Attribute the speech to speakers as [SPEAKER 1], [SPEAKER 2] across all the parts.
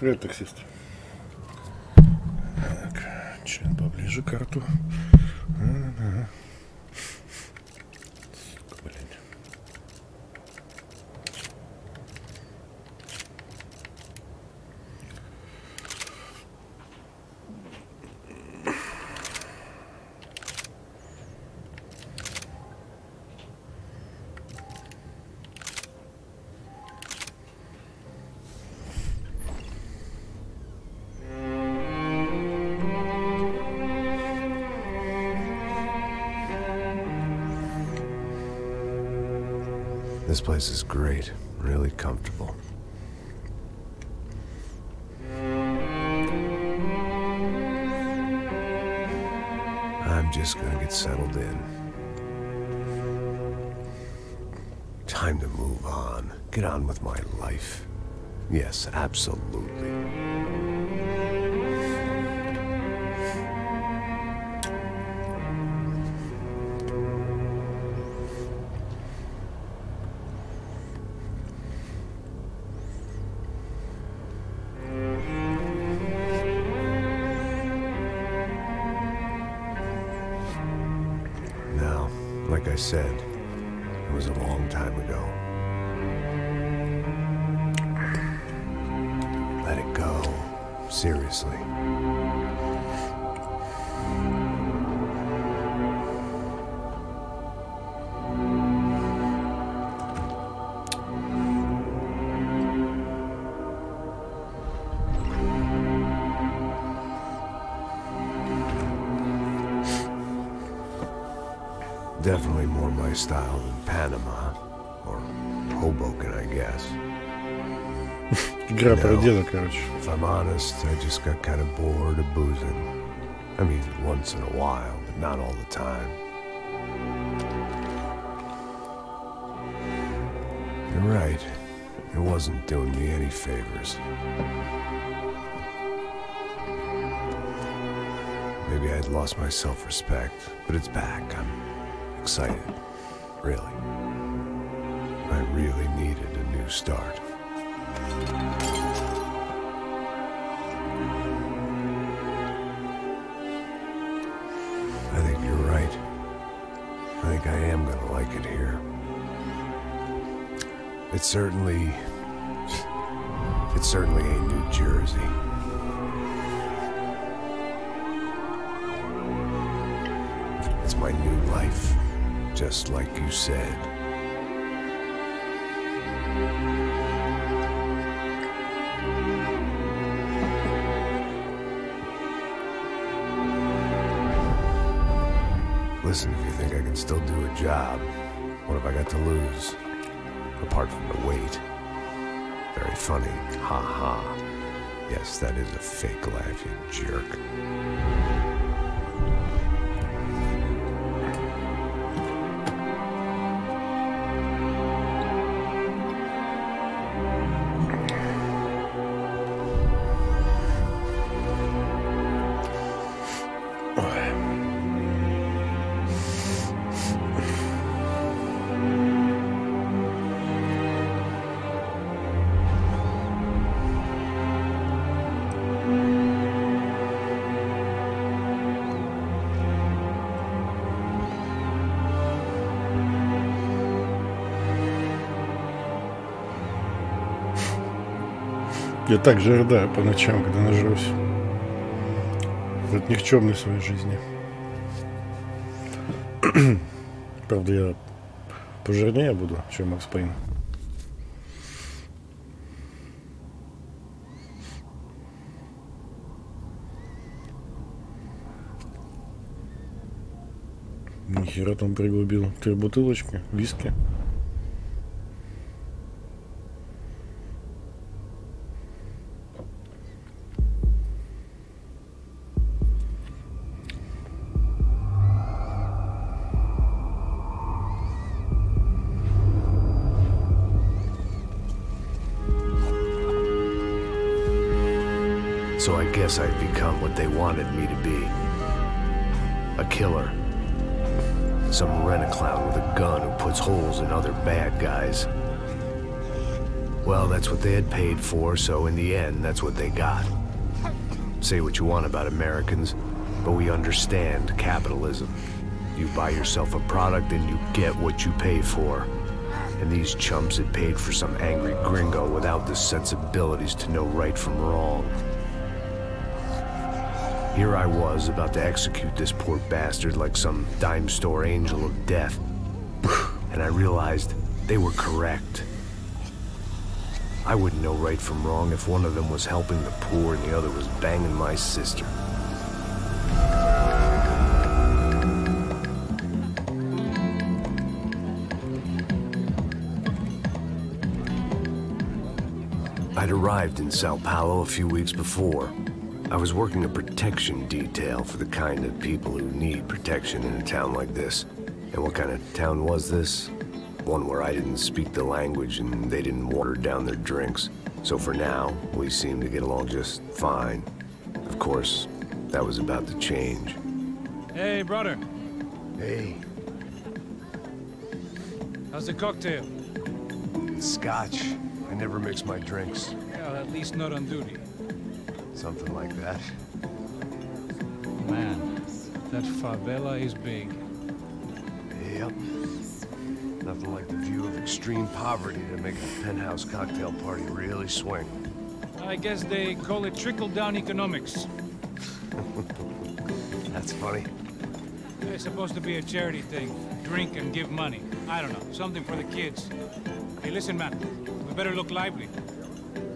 [SPEAKER 1] Привет, таксист. Так, член поближе к карту. Блин.
[SPEAKER 2] This place is great, really comfortable. I'm just gonna get settled in. Time to move on. Get on with my life. Yes, absolutely. Like I said, it was a long time ago. Let it go. Seriously. Definitely more my style than Panama, or Hoboken, I guess.
[SPEAKER 1] Игра про деда, короче.
[SPEAKER 2] If I'm honest, I just got kind of bored of boozing. I mean, once in a while, but not all the time. You're right. It wasn't doing me any favors. Maybe I'd lost my self-respect, but it's back. I'm excited. Really. I really needed a new start. I think you're right. I think I am gonna like it here. It certainly ain't New Jersey. It's my new life, just like you said. Listen, if you think I can still do a job, what have I got to lose? Apart from the weight. Very funny. Ha ha. Yes, that is a fake laugh, you jerk.
[SPEAKER 1] Я так же рыдаю по ночам, когда нажрусь. Это никчемный в своей жизни. Правда, я пожирнее буду, чем Макс Пейн. Нихера там пригубил. 3 бутылочки виски.
[SPEAKER 2] So I guess I've become what they wanted me to be. A killer. Some rent-a-clown with a gun who puts holes in other bad guys. Well, that's what they had paid for, so in the end, that's what they got. Say what you want about Americans, but we understand capitalism. You buy yourself a product and you get what you pay for. And these chumps had paid for some angry gringo without the sensibilities to know right from wrong. Here I was, about to execute this poor bastard like some dime store angel of death. And I realized they were correct. I wouldn't know right from wrong if one of them was helping the poor and the other was banging my sister. I'd arrived in Sao Paulo a few weeks before. I was working a protection detail for the kind of people who need protection in a town like this. And what kind of town was this? One where I didn't speak the language and they didn't water down their drinks. So for now, we seemed to get along just fine. Of course, that was about to change.
[SPEAKER 3] Hey, brother.
[SPEAKER 2] Hey.
[SPEAKER 3] How's the cocktail?
[SPEAKER 2] It's scotch. I never mix my drinks.
[SPEAKER 3] Well, at least not on duty.
[SPEAKER 2] Something like that.
[SPEAKER 3] Man, that favela is big.
[SPEAKER 2] Yep. Nothing like the view of extreme poverty to make a penthouse cocktail party really swing.
[SPEAKER 3] I guess they call it trickle-down economics.
[SPEAKER 2] That's funny.
[SPEAKER 3] It's supposed to be a charity thing. Drink and give money. I don't know, something for the kids. Hey, listen, man. We better look lively.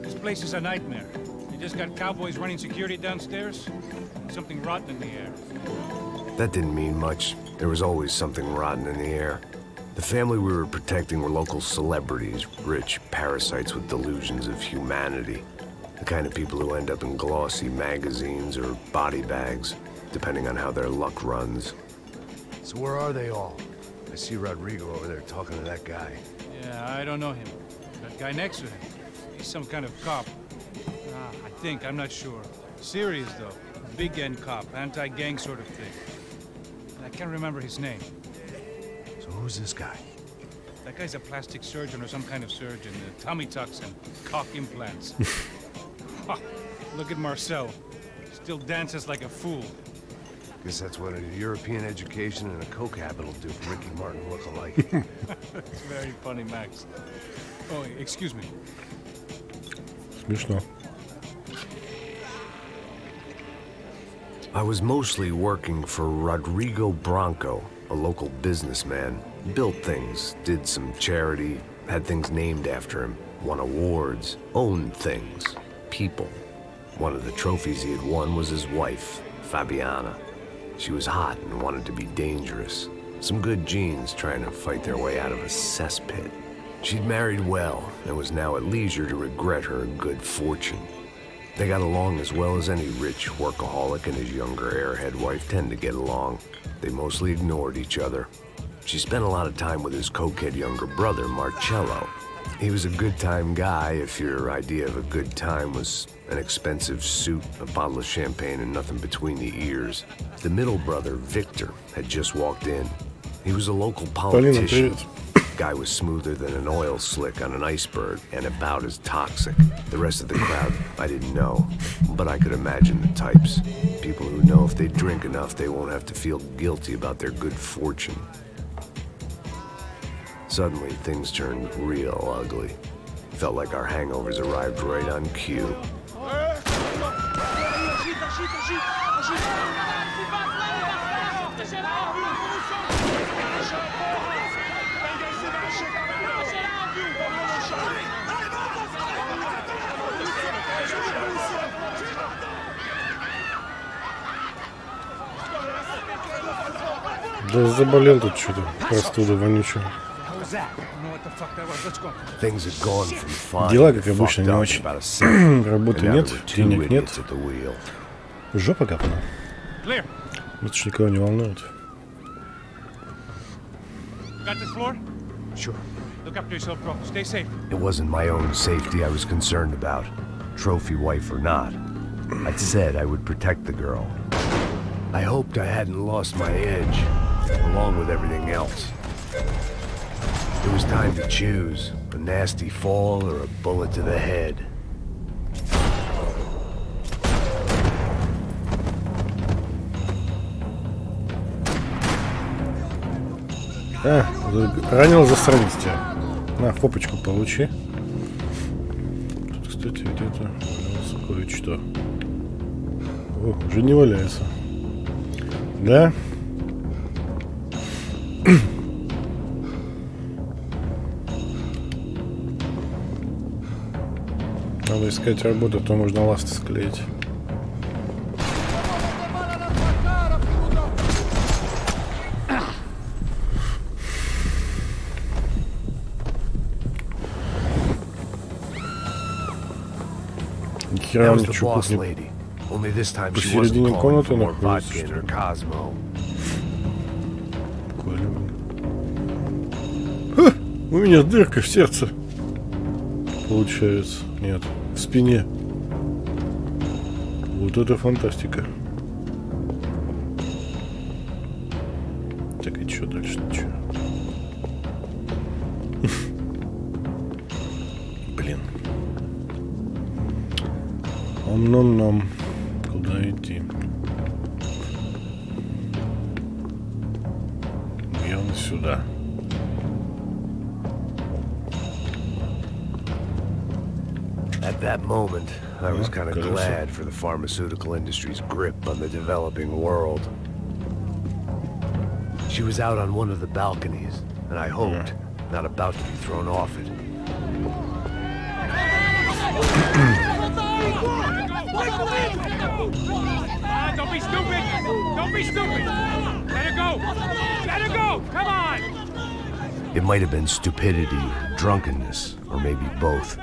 [SPEAKER 3] This place is a nightmare. You just got cowboys running security downstairs, and something rotten in the air.
[SPEAKER 2] That didn't mean much. There was always something rotten in the air. The family we were protecting were local celebrities, rich parasites with delusions of humanity. The kind of people who end up in glossy magazines or body bags, depending on how their luck runs. So where are they all? I see Rodrigo over there talking to that guy.
[SPEAKER 3] Yeah, I don't know him. That guy next to him. He's some kind of cop. I think, I'm not sure. Serious, though. Big N cop, anti-gang sort of thing. I can't remember his name.
[SPEAKER 2] So who's this guy?
[SPEAKER 3] That guy's a plastic surgeon or some kind of surgeon. Tummy tucks and cock implants. Look at Marcel. Still dances like a fool.
[SPEAKER 2] Guess that's what a European education and a coke habit will do for Ricky Martin look alike.
[SPEAKER 3] It's very funny, Max. Oh, excuse me.
[SPEAKER 1] Смешно.
[SPEAKER 2] I was mostly working for Rodrigo Branco, a local businessman. Built things, did some charity, had things named after him, won awards, owned things, people. One of the trophies he had won was his wife, Fabiana. She was hot and wanted to be dangerous. Some good genes trying to fight their way out of a cesspit. She'd married well and was now at leisure to regret her good fortune. They got along as well as any rich workaholic and his younger airhead wife tend to get along. They mostly ignored each other. She spent a lot of time with his cokehead younger brother, Marcello. He was a good-time guy if your idea of a good time was an expensive suit, a bottle of champagne, and nothing between the ears. The middle brother, Victor, had just walked in. He was a local politician. Guy was smoother than an oil slick on an iceberg and about as toxic. The rest of the crowd, I didn't know, but I could imagine the types. People who know if they drink enough, they won't have to feel guilty about their good fortune. Suddenly, things turned real ugly. Felt like our hangovers arrived right on cue.
[SPEAKER 1] Да заболел тут что-то, простуда вонючая. Дела, как обычно, не очень. Работы нет, денег нет. Жопа капана. Это ж никого не волнует.
[SPEAKER 2] It wasn't my own safety I was concerned about, trophy wife or not. I'd said I would protect the girl. I hoped I hadn't lost my edge, along with everything else. It was time to choose. A nasty fall or a bullet to the head.
[SPEAKER 1] Ранил засранец тебя. На, фопочку получи. Тут, кстати, где-то валяется кое-что. О, уже не валяется. Да? Надо искать работу, то можно ласты склеить. Нихера он ничего посередине комнаты находится. Ха! У меня дырка в сердце. Получается. Нет, в спине. Вот это фантастика. Так, и что дальше? Ничего. Блин. Ом-ном-ном. Куда идти? Явно сюда.
[SPEAKER 2] At that moment, I was kind of glad for the pharmaceutical industry's grip on the developing world. She was out on one of the balconies, and I hoped not about to be thrown off it.
[SPEAKER 3] Don't be stupid! Don't be stupid! Let her go! Let her go! Come on!
[SPEAKER 2] It might have been stupidity, drunkenness, or maybe both.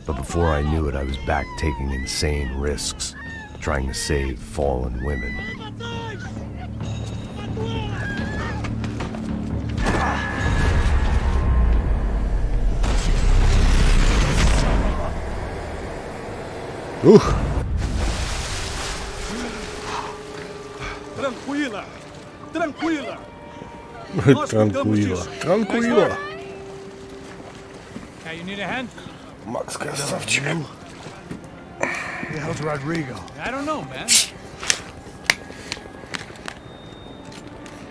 [SPEAKER 2] But before I knew it, I was back taking insane risks, trying to save fallen women.
[SPEAKER 3] Tranquila! Tranquila!
[SPEAKER 1] Tranquila. Tranquila.
[SPEAKER 3] Hey, you need a hand?
[SPEAKER 1] Макс, красавчик.
[SPEAKER 2] Who the hell's Rodrigo?
[SPEAKER 3] I don't know, man.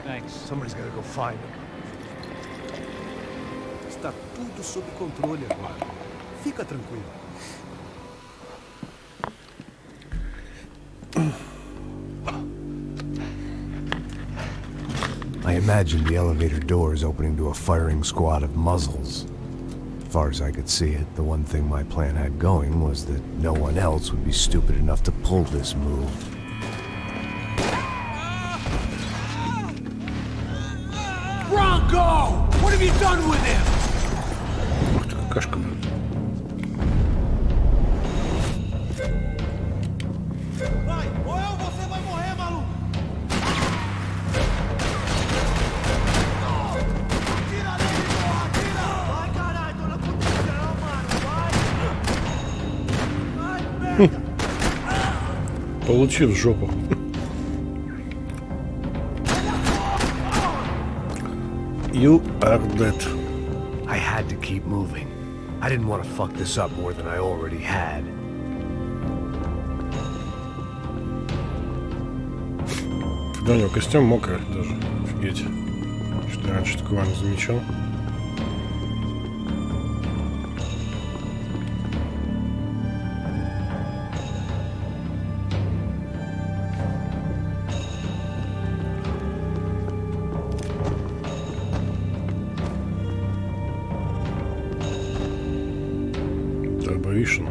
[SPEAKER 3] Thanks.
[SPEAKER 2] Somebody's gotta go find him.
[SPEAKER 4] Está tudo sob controle agora. Fica tranquilo.
[SPEAKER 2] I imagined the elevator doors opening to a firing squad of muzzles. As far as I could see it, the one thing my plan had going was that no one else would be stupid enough to pull this move.
[SPEAKER 4] Bronco! What have you done with him?
[SPEAKER 1] Ух ты, какашка. Получи в жопу. You are dead.
[SPEAKER 2] I had to keep moving. I didn't want to fuck this up more than I already had.
[SPEAKER 1] Да, у него костюм мокрый даже. Офигеть. Что я раньше такого не замечал. Дробовишен.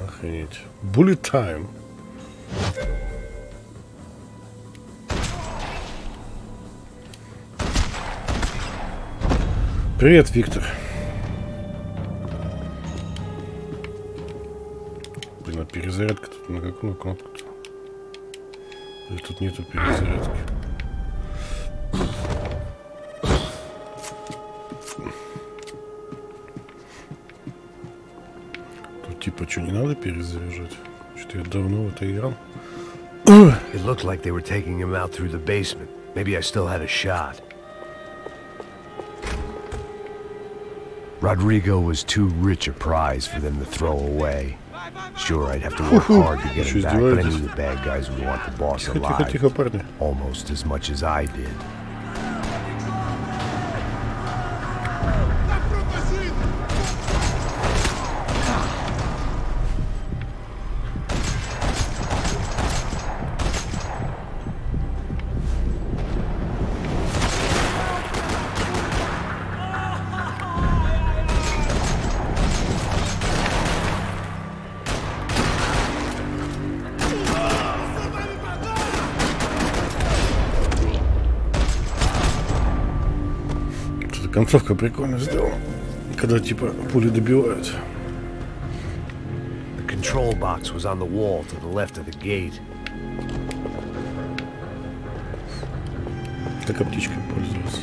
[SPEAKER 1] Охренеть. Bullet time. Привет, Виктор. Блин, а перезарядка тут на какую кнопку-то? И тут нету перезарядки. Тут типа что, не надо перезаряжать? Что-то я давно в это играл.
[SPEAKER 2] It looked like they were taking him out through the basement. Maybe I still had a shot. Rodrigo was too rich a prize for them to throw away. Sure, I'd have to work hard to get him back, but I knew the bad guys would want the boss alive. Almost as much as I did.
[SPEAKER 1] Концовка прикольно сделана, когда типа пули добивают.
[SPEAKER 2] The control box was on the wall to the left of the gate.
[SPEAKER 1] Так аптечкой пользоваться.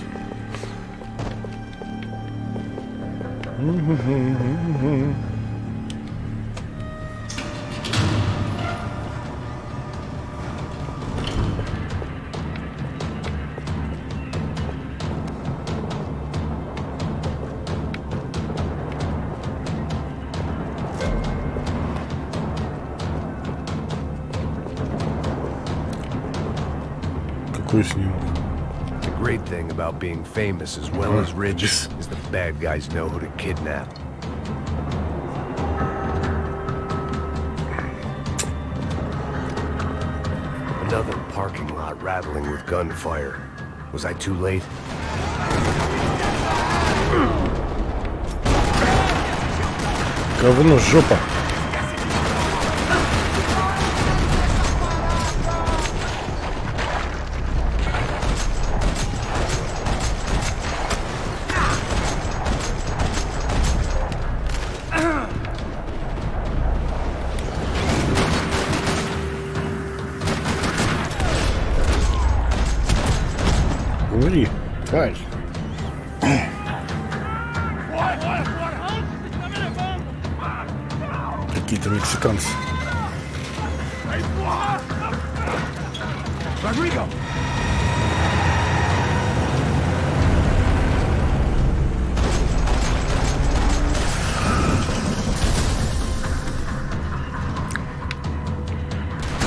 [SPEAKER 2] The great thing about being famous as well as rich is the bad guys know who to kidnap. Another parking lot rattling with gunfire. Was I too late?
[SPEAKER 1] Говно, жопа.
[SPEAKER 2] Умри, тварь.
[SPEAKER 1] Какие-то мексиканцы.
[SPEAKER 2] Rodrigo!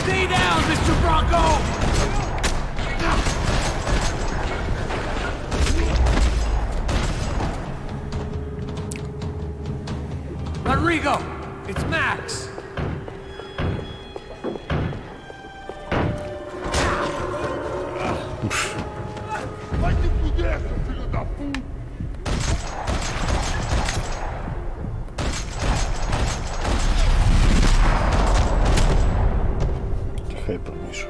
[SPEAKER 3] Stay down, Mr. Bronco! Rodrigo! It's Max!
[SPEAKER 5] Vai te fuder, filho da puta!
[SPEAKER 1] Хайпер, Миша.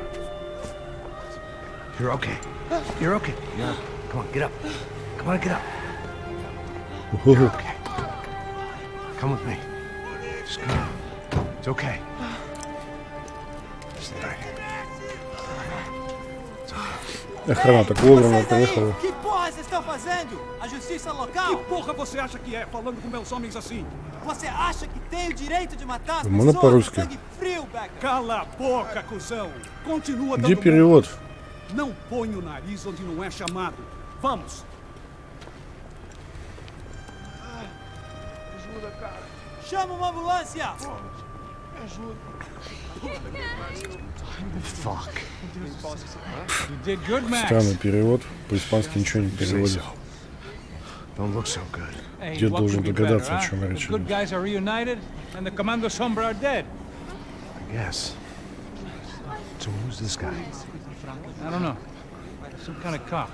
[SPEAKER 2] You're okay. You're okay. Yeah. Come on, get up. Come on, get up. You're okay. Come with me. Just come. It's okay. Stay right here. It's okay.
[SPEAKER 1] Охрана так вовремя приехала.
[SPEAKER 4] Que porra vocês estão fazendo? A justiça local?
[SPEAKER 3] Que porra você acha que é, falando com meus homens assim?
[SPEAKER 4] Você acha que tem o direito de matar as
[SPEAKER 1] Manda
[SPEAKER 4] pessoas?
[SPEAKER 1] по-русски.
[SPEAKER 4] Sangue frio, Becker.
[SPEAKER 3] Cala a boca, cuzão! Continua
[SPEAKER 1] Где
[SPEAKER 3] dando
[SPEAKER 1] перевод?
[SPEAKER 3] murros. Não põe o nariz onde não é chamado. Vamos!
[SPEAKER 5] Ajuda, cara.
[SPEAKER 4] Chama uma ambulância!
[SPEAKER 5] Me ajuda.
[SPEAKER 2] Fuck.
[SPEAKER 3] You did good, Max.
[SPEAKER 1] Странный перевод. По-испански ничего не переводит.
[SPEAKER 2] Don't look so good.
[SPEAKER 3] Hey,
[SPEAKER 1] Дед
[SPEAKER 3] what
[SPEAKER 1] должен
[SPEAKER 3] could be
[SPEAKER 1] догадаться,
[SPEAKER 3] better,
[SPEAKER 1] о чем
[SPEAKER 3] huh?
[SPEAKER 1] речь
[SPEAKER 3] The good
[SPEAKER 1] идет.
[SPEAKER 3] guys are reunited, and the Commando Sombra are dead.
[SPEAKER 2] I guess. So who's this guy?
[SPEAKER 3] I don't know. Some kind of cop.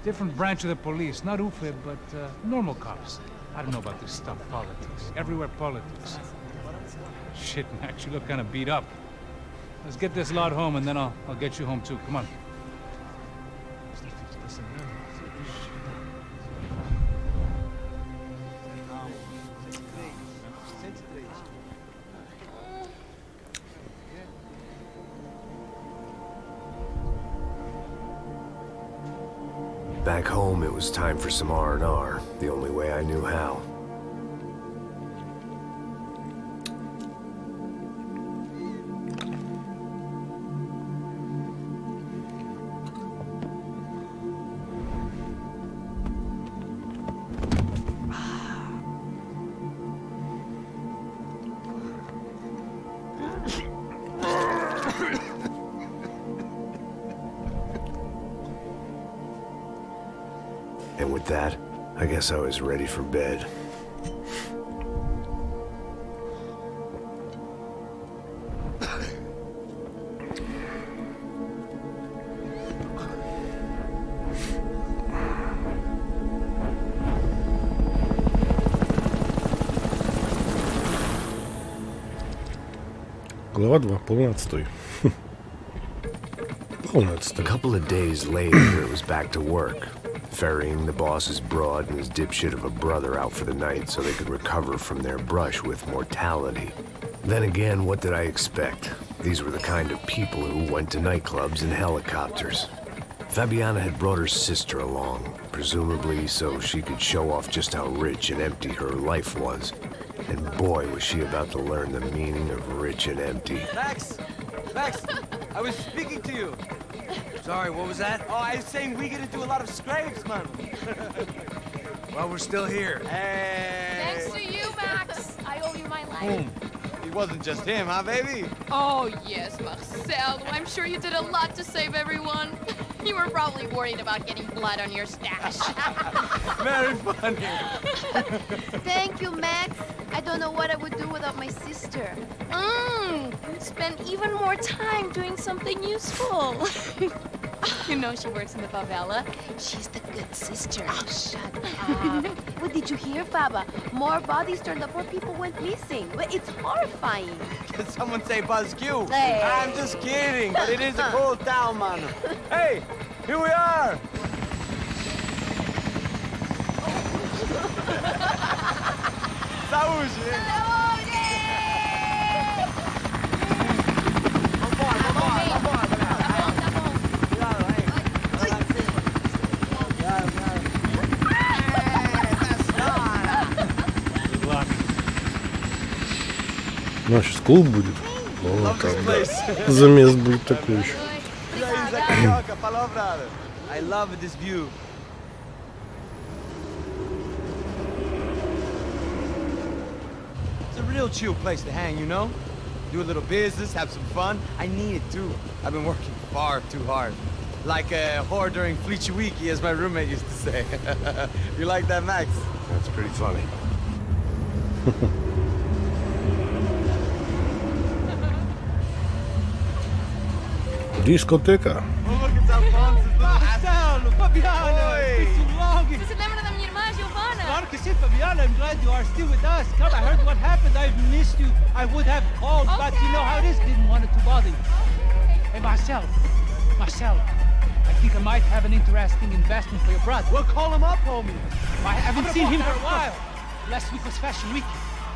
[SPEAKER 3] Different branch of the police. Not UFE, but normal cops. I don't know about this stuff. Politics. Everywhere politics. Shit, Max, you look kind of beat up. Let's get this lot home, and then I'll get you home too. Come on.
[SPEAKER 2] Back home, it was time for some R&R, the only way I knew how. And with that, I guess I was ready for bed.
[SPEAKER 1] Глава 2. Полный отстой. Полный отстой.
[SPEAKER 2] A couple of days later, it was back to work. Ferrying the boss's broad and his dipshit of a brother out for the night so they could recover from their brush with mortality. Then again, what did I expect? These were the kind of people who went to nightclubs in helicopters. Fabiana had brought her sister along, presumably so she could show off just how rich and empty her life was. And boy, was she about to learn the meaning of rich and empty.
[SPEAKER 6] Max! Max! I was speaking to you!
[SPEAKER 3] Sorry, what was that?
[SPEAKER 6] Oh, I was saying we get to do a lot of scrapes, man.
[SPEAKER 3] Well, we're still here.
[SPEAKER 6] Hey!
[SPEAKER 7] Thanks to you, Max. I owe you my life.
[SPEAKER 6] It wasn't just him, huh, baby?
[SPEAKER 7] Oh, yes, Marcel. I'm sure you did a lot to save everyone. You were probably worried about getting blood on your stash.
[SPEAKER 6] Very funny.
[SPEAKER 8] Thank you, Max. I don't know what I would do without my sister.
[SPEAKER 7] Spend even more time doing something useful. You know she works in the favela.
[SPEAKER 8] She's the good sister. Oh, shut up. What did you hear, Baba? More bodies turned up where people went missing. But it's horrifying.
[SPEAKER 6] Did someone say Buzz Q?
[SPEAKER 8] Hey.
[SPEAKER 6] I'm just kidding, but it is a cool town, man. Hey, here we are. Saúde!
[SPEAKER 1] Ну, сейчас клуб будет. О, тогда замес будет такой еще.
[SPEAKER 6] I love this view. It's a real chill place to hang, you know? Do a little business, have some fun. I need it too. I've been working far too hard. Like a whore during Fleetchewiki, as my roommate used to say. You like that, Max?
[SPEAKER 2] That's pretty funny.
[SPEAKER 1] Дискотека.
[SPEAKER 9] I'm glad you are still with us. Come, I heard what happened. I've missed you. I would have called, but you know how it is. Didn't want it to bother you. Hey, Marcel, I think I might have an interesting investment for your brother.
[SPEAKER 6] We'll call him up, homie.
[SPEAKER 9] I haven't seen him for a while. Last week was Fashion Week.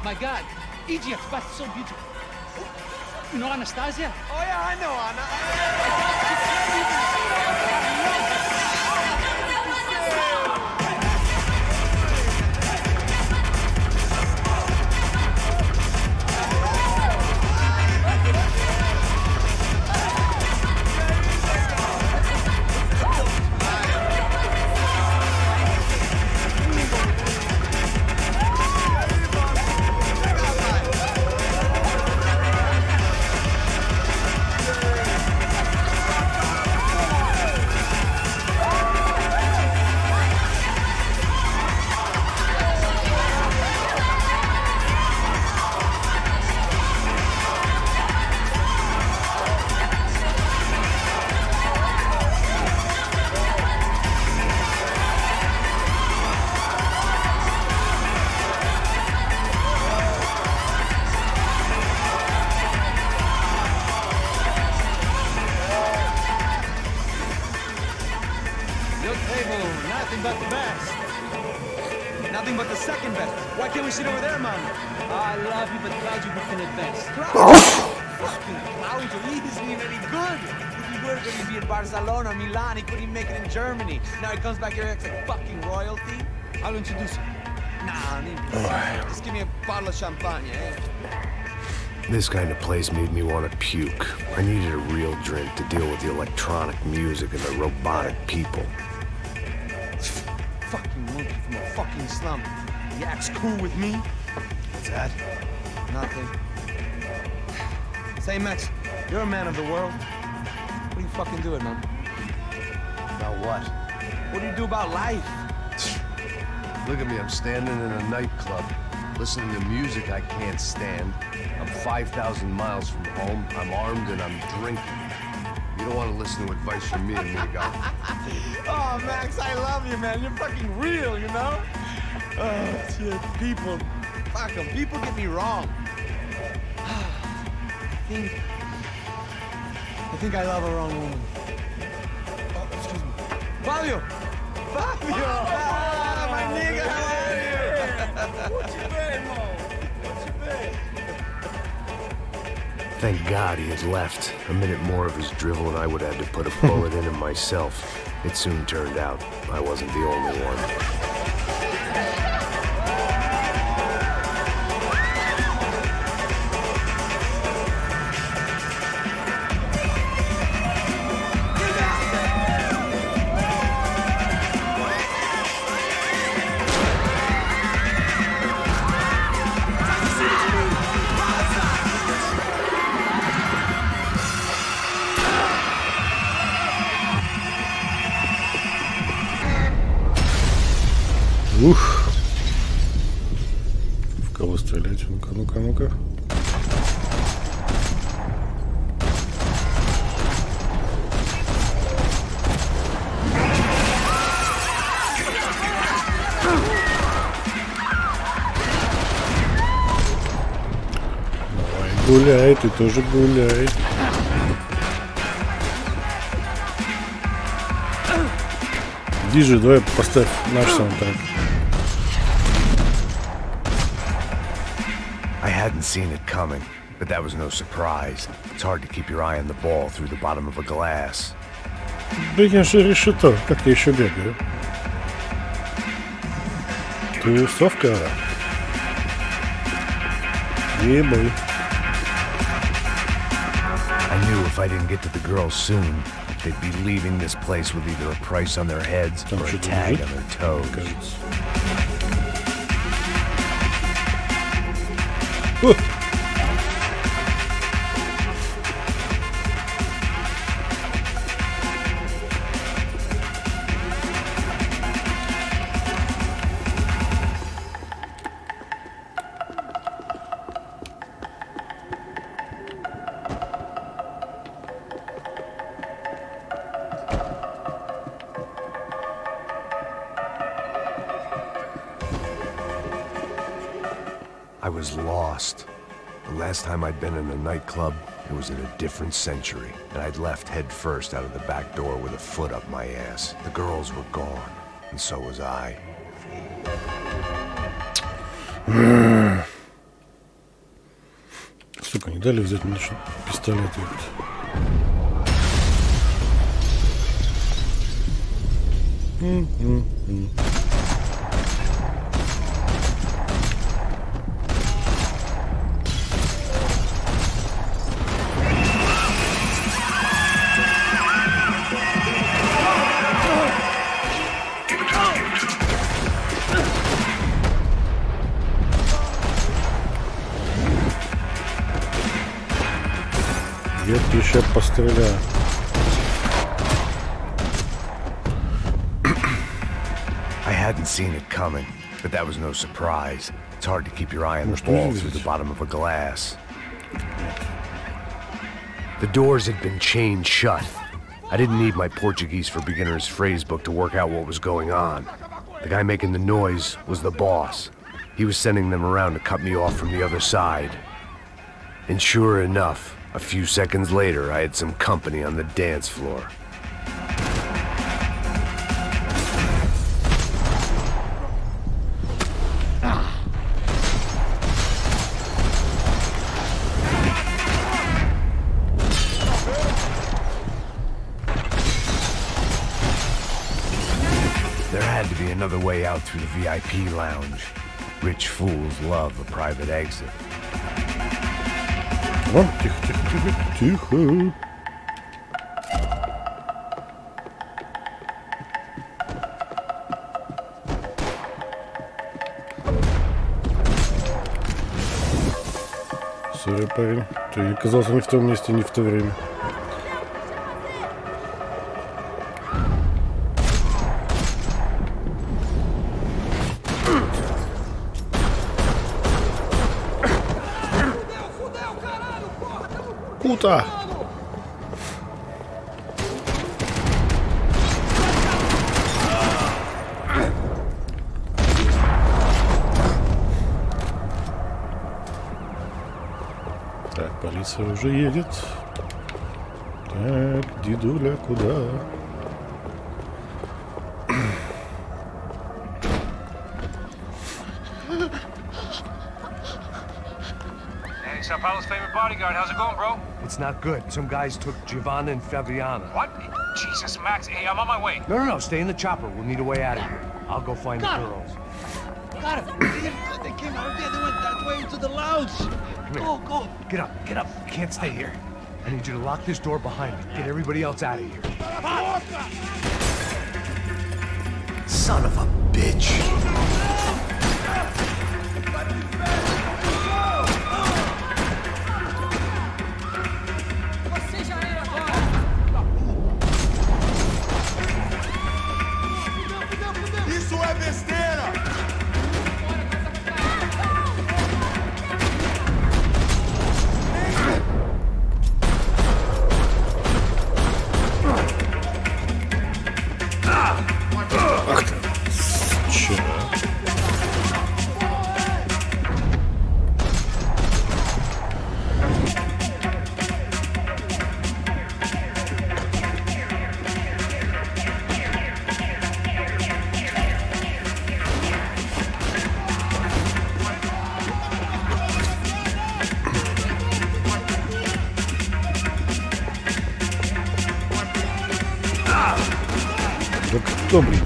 [SPEAKER 9] My God, Egypt, but so beautiful. You know Anastasia?
[SPEAKER 6] Oh yeah, I know Anna. to be in Barcelona, Milan. He couldn't even make it in Germany. Now he comes back here and acts like fucking royalty. I'll introduce him. Nah, just give me a bottle of champagne, eh?
[SPEAKER 2] This kind of place made me want to puke. I needed a real drink to deal with the electronic music and the robotic people.
[SPEAKER 6] Fucking monkey from a fucking slum. He acts cool with me. What's that? Nothing. Say, Max, you're a man of the world. What are you fucking doing, man?
[SPEAKER 2] About what?
[SPEAKER 6] What do you do about life?
[SPEAKER 2] Look at me, I'm standing in a nightclub, listening to music I can't stand. I'm 5,000 miles from home, I'm armed and I'm drinking. You don't want to listen to advice from me, amigo.
[SPEAKER 6] Oh, Max, I love you, man. You're fucking real, you know? Oh, shit, people. Fuck them. People get me wrong. I think I love a wrong woman. Oh, excuse me. Fabio! Fabio! Ah, my nigga, how are you? What you been, Mo? What you been?
[SPEAKER 2] Thank God he had left. A minute more of his drivel and I would have to put a bullet in him myself. It soon turned out I wasn't the only one.
[SPEAKER 1] Ух! В кого стрелять? Ну-ка, ну-ка, ну-ка. Давай, гуляй, ты тоже гуляй. Диджей, давай поставь наш саундтрек.
[SPEAKER 2] I hadn't seen it coming, but that was no surprise. It's hard to keep your eye on the ball through the bottom of a glass.
[SPEAKER 1] Да я же решето, как я еще бегаю. Тусовка. Ебой.
[SPEAKER 2] I knew if I didn't get to the girls soon, they'd be leaving this place with either a price on their heads or a tag on their toes. I was lost. The last time I'd been in a nightclub, it was in a different century, and I'd left head first out of the back door with a foot up my ass. The girls were gone, and so was I.
[SPEAKER 1] Сука, не дали взять мне пистолет. Я еще постреляю.
[SPEAKER 2] I hadn't seen it coming, but that was no surprise. It's hard to keep your eye on the ball through the bottom of a glass. The doors had been chained shut. I didn't need my Portuguese for Beginners phrase book to work out what was going on. The guy making the noise was the boss. He was sending them around to cut me off from the other side. And sure enough, a few seconds later, I had some company on the dance floor. another way out through the VIP lounge. Rich fools love a private exit.
[SPEAKER 1] О, тихо, тихо, тихо, тихо. Сори, парень. Ты оказался не в том месте, не в то время. Puta! Так, полиция уже едет. Так, дедуля, куда?
[SPEAKER 10] Sao Paulo's favorite bodyguard. How's it going, bro?
[SPEAKER 2] It's not good. Some guys took Giovanna and Fabiana.
[SPEAKER 10] What? Jesus, Max. Hey, I'm on my way.
[SPEAKER 2] No, stay in the chopper. We'll need a way out of here. I'll go find the girls.
[SPEAKER 9] Got it. They came out of there. They went that way into the lounge. Go.
[SPEAKER 2] Get up. You can't stay here. I need you to lock this door behind me. Get everybody else out of here. Son of a bitch.
[SPEAKER 1] Кто, блин?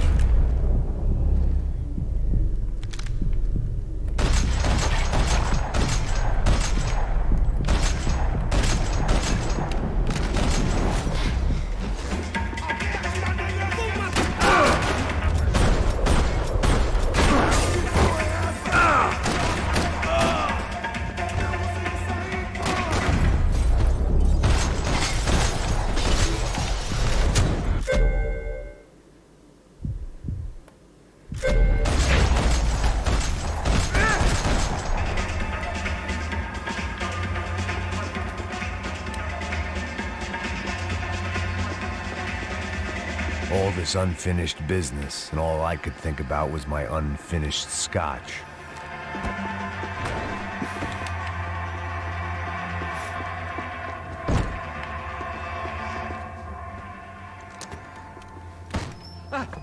[SPEAKER 2] All this unfinished business, and all I could think about was my unfinished scotch.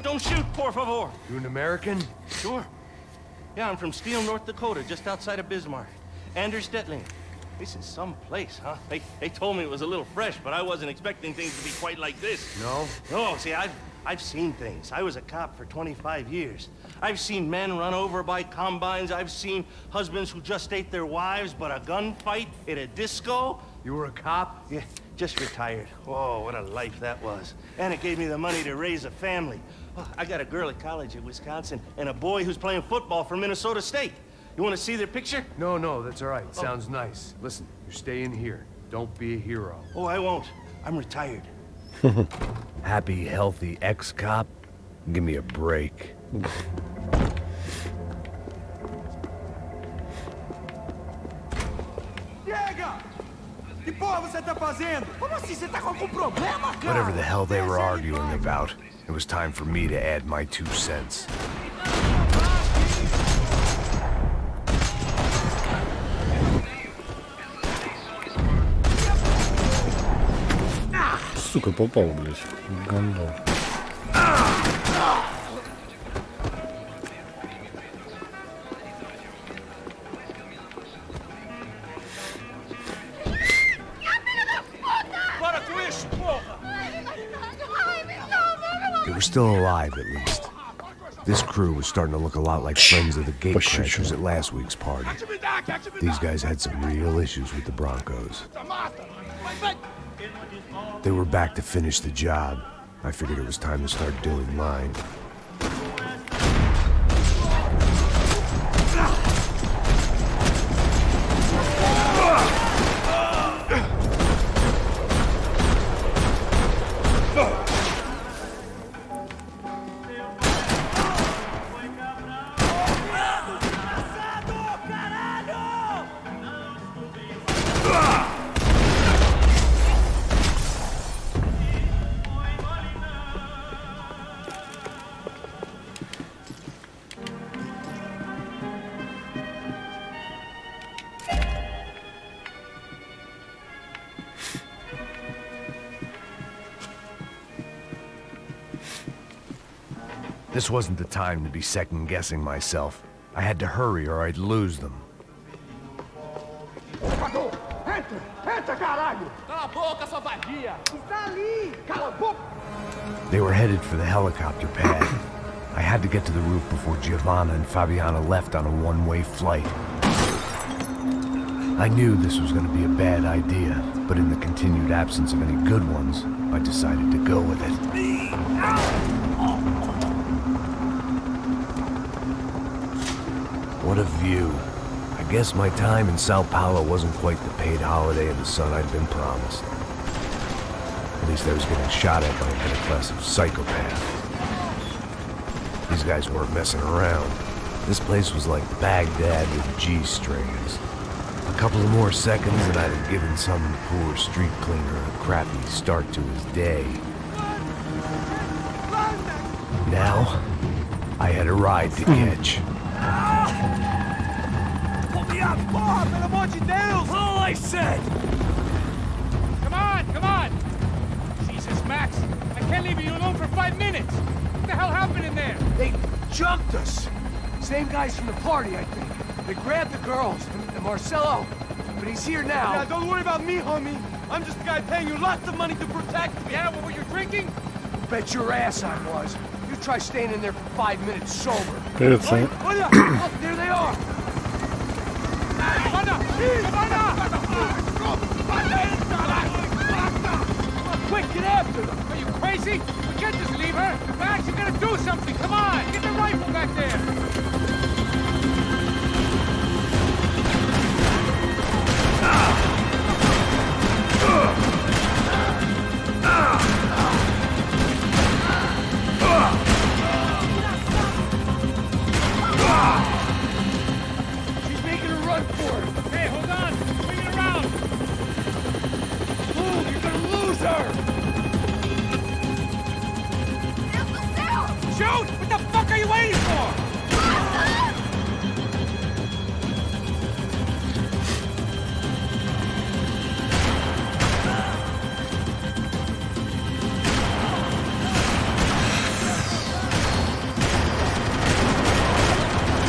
[SPEAKER 11] Don't shoot, por favor.
[SPEAKER 2] You an American?
[SPEAKER 11] Sure. Yeah, I'm from Steele, North Dakota, just outside of Bismarck. Anders Detling. This is some place, huh? They told me it was a little fresh, but I wasn't expecting things to be quite like this.
[SPEAKER 2] No?
[SPEAKER 11] No, see, I've seen things. I was a cop for 25 years. I've seen men run over by combines. I've seen husbands who just ate their wives, but a gunfight at a disco.
[SPEAKER 2] You were a cop?
[SPEAKER 11] Yeah, just retired. Oh, what a life that was. And it gave me the money to raise a family. Oh, I got a girl at college at Wisconsin and a boy who's playing football for Minnesota State. You want to see their picture?
[SPEAKER 2] No, that's all right. Sounds nice. Listen, you're staying here. Don't be a hero.
[SPEAKER 11] Oh, I won't. I'm retired.
[SPEAKER 2] Happy, healthy ex-cop? Give me a break. Whatever the hell they were arguing about, it was time for me to add my 2 cents.
[SPEAKER 1] Сука, попал, блядь. Гандон.
[SPEAKER 2] They were still alive, at least. This crew was starting to look a lot like friends of the gate crashers at last week's party. These guys had some real issues with the Broncos. They were back to finish the job. I figured it was time to start doing mine. This wasn't the time to be second-guessing myself. I had to hurry or I'd lose them. They were headed for the helicopter pad. I had to get to the roof before Giovanna and Fabiana left on a one-way flight. I knew this was going to be a bad idea, but in the continued absence of any good ones, I decided to go with it. What a view. I guess my time in Sao Paulo wasn't quite the paid holiday in the sun I'd been promised. At least I was getting shot at by a middle-class psychopath. These guys weren't messing around. This place was like Baghdad with G-strings. A couple of more seconds and I'd have given some poor street cleaner a crappy start to his day. Now, I had a ride to catch.
[SPEAKER 10] All I said!
[SPEAKER 3] Come on! Jesus, Max, I can't leave you alone for 5 minutes! What the hell happened in there?
[SPEAKER 12] They jumped us! Same guys from the party, I think. They grabbed the girls, and Marcelo, but he's here now.
[SPEAKER 6] Yeah, don't worry about me, homie. I'm just the guy paying you lots of money to protect me.
[SPEAKER 3] Yeah, what were you drinking?
[SPEAKER 12] Bet your ass I was. You try staying in there for 5 minutes sober.
[SPEAKER 1] Привет, Саня.
[SPEAKER 12] Oh, there they are!
[SPEAKER 3] Quick, get after them! Are you crazy? We can't just leave her! Max, you gotta do something! Come on! Get the rifle back there!
[SPEAKER 12] She's making a run for it!
[SPEAKER 3] Hey, hold on! Swing it around!
[SPEAKER 12] Move! You're gonna lose her!
[SPEAKER 3] Shoot! What the fuck are you waiting for?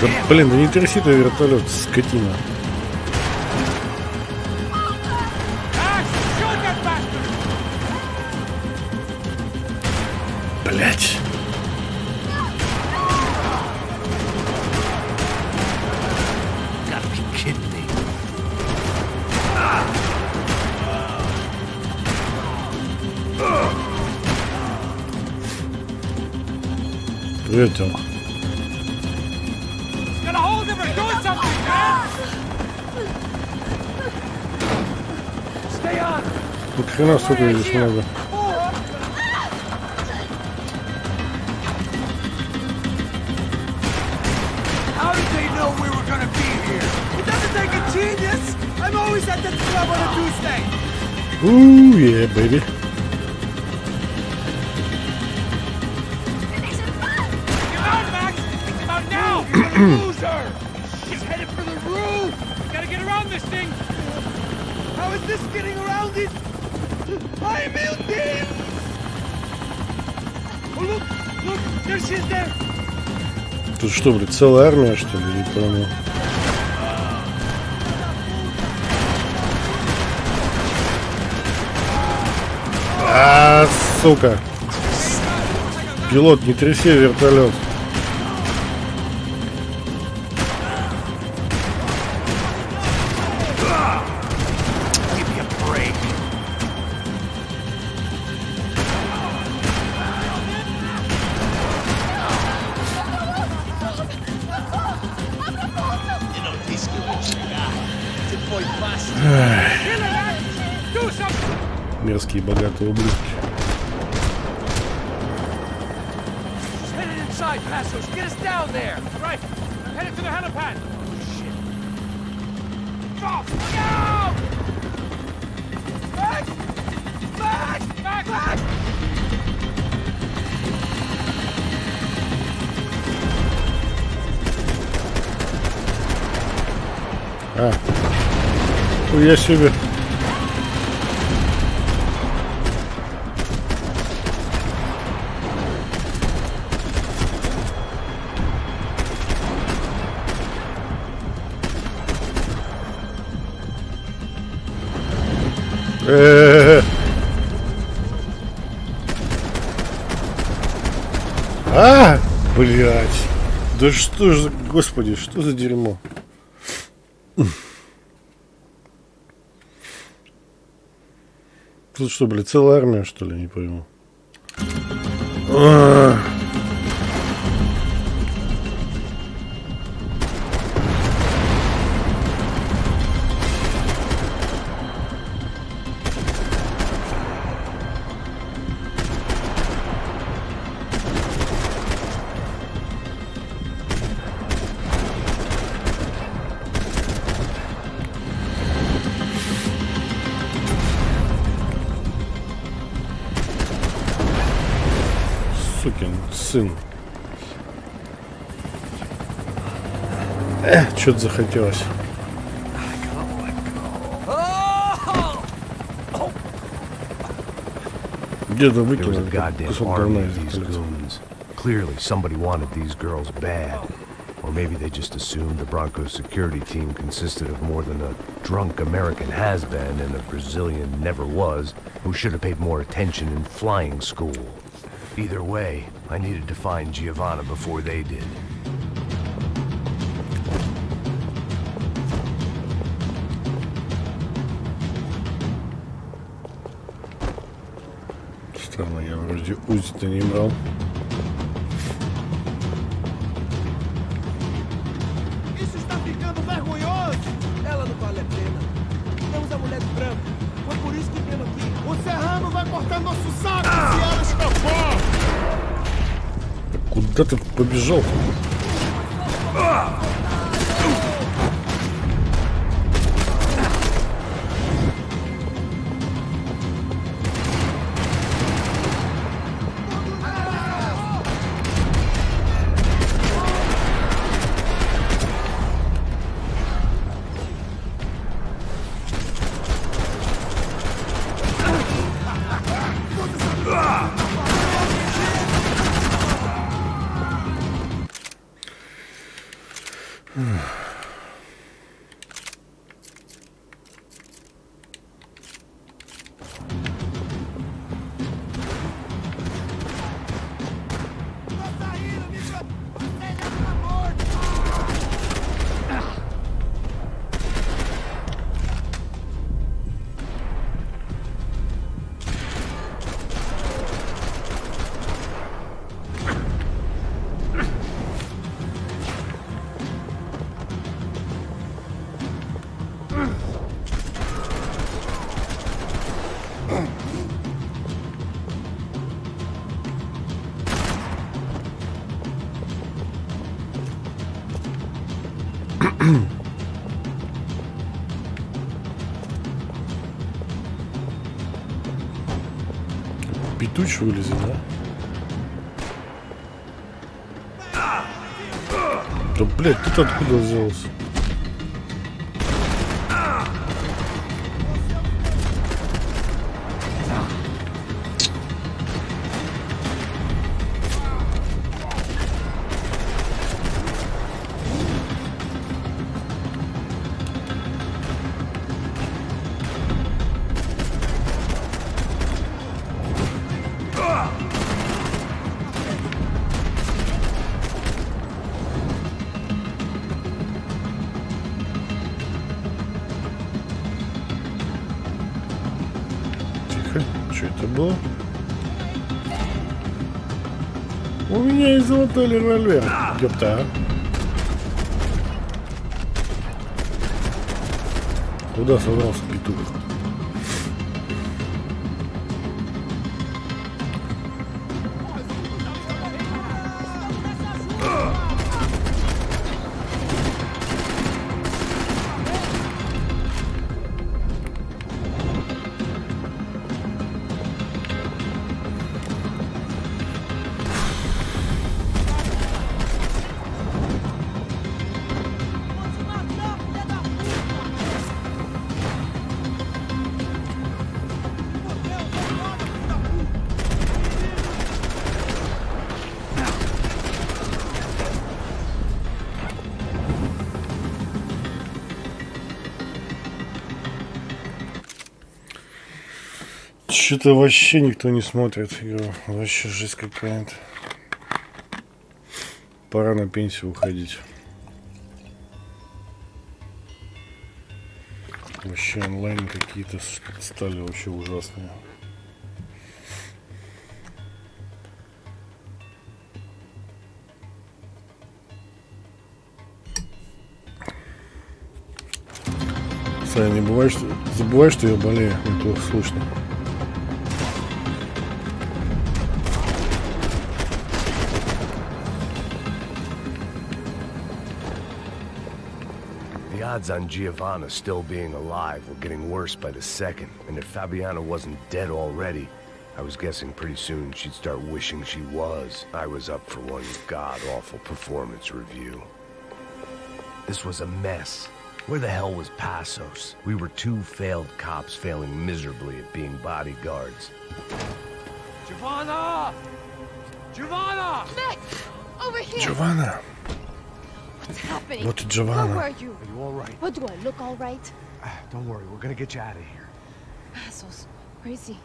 [SPEAKER 1] Да, блин, да не тряси ты вертолет, скотина. Блять. Привет, Тёма. Ну, хрена, сука, здесь много.
[SPEAKER 12] How did they know we were gonna be here? It doesn't take a genius! I'm always at the club on a Tuesday!
[SPEAKER 1] Ooh, yeah, baby.
[SPEAKER 12] Lose her! She's headed for the roof!
[SPEAKER 3] We gotta get around this thing!
[SPEAKER 12] How is this getting around it? I'm in! Oh, look! There she is there!
[SPEAKER 1] Тут что, блядь, целая армия, что ли? Не понял. Сука! Пилот, не тряси вертолет. Бандитские богатые ублюдки. А, я себе. А, блядь. Да что ж, господи, что за дерьмо? Тут что, блядь, целая армия, что ли, не пойму. Сукин сын. Что-то захотелось. Где-то выкинул кусок говна из этого.
[SPEAKER 2] Clearly somebody wanted these girls bad. Or maybe they just assumed the Broncos security team consisted of more than a drunk American has-been and a Brazilian never was, who should have paid more attention in flying school. Either way, I needed to find Giovanna before they did.
[SPEAKER 1] Странно, я вроде УЗИ-то не брал.
[SPEAKER 12] Isso está ficando vergonhoso! Ela não vale a pena. Temos a mulher de branco. Foi por isso que viemos aqui. O Serrano vai cortar nosso saco se ela escapar!
[SPEAKER 1] Куда ты побежал? Петуч вылезет, да? Да, блядь, ты откуда взялся? Что это было? У меня есть золотой револьвер. Ёпта. Куда собрался петух? Что-то вообще никто не смотрит игру. Вообще жесть какая-то. Пора на пенсию уходить. Вообще онлайн какие-то стали вообще ужасные. Саня, не бывает, что... забывай, что я болею, мне плохо слышно.
[SPEAKER 2] The odds on Giovanna still being alive were getting worse by the second, and if Fabiana wasn't dead already, I was guessing pretty soon she'd start wishing she was. I was up for one god-awful performance review. This was a mess. Where the hell was Passos? We were two failed cops failing miserably at being bodyguards.
[SPEAKER 9] Giovanna! Giovanna!
[SPEAKER 8] Nick! Over here!
[SPEAKER 1] Giovanna!
[SPEAKER 8] What's happening?
[SPEAKER 1] What, Giovanna?
[SPEAKER 8] Where were you?
[SPEAKER 9] Are you all right?
[SPEAKER 8] What, do I look all right?
[SPEAKER 9] Don't worry, we're gonna get you out of here.
[SPEAKER 8] Passos. Where is he?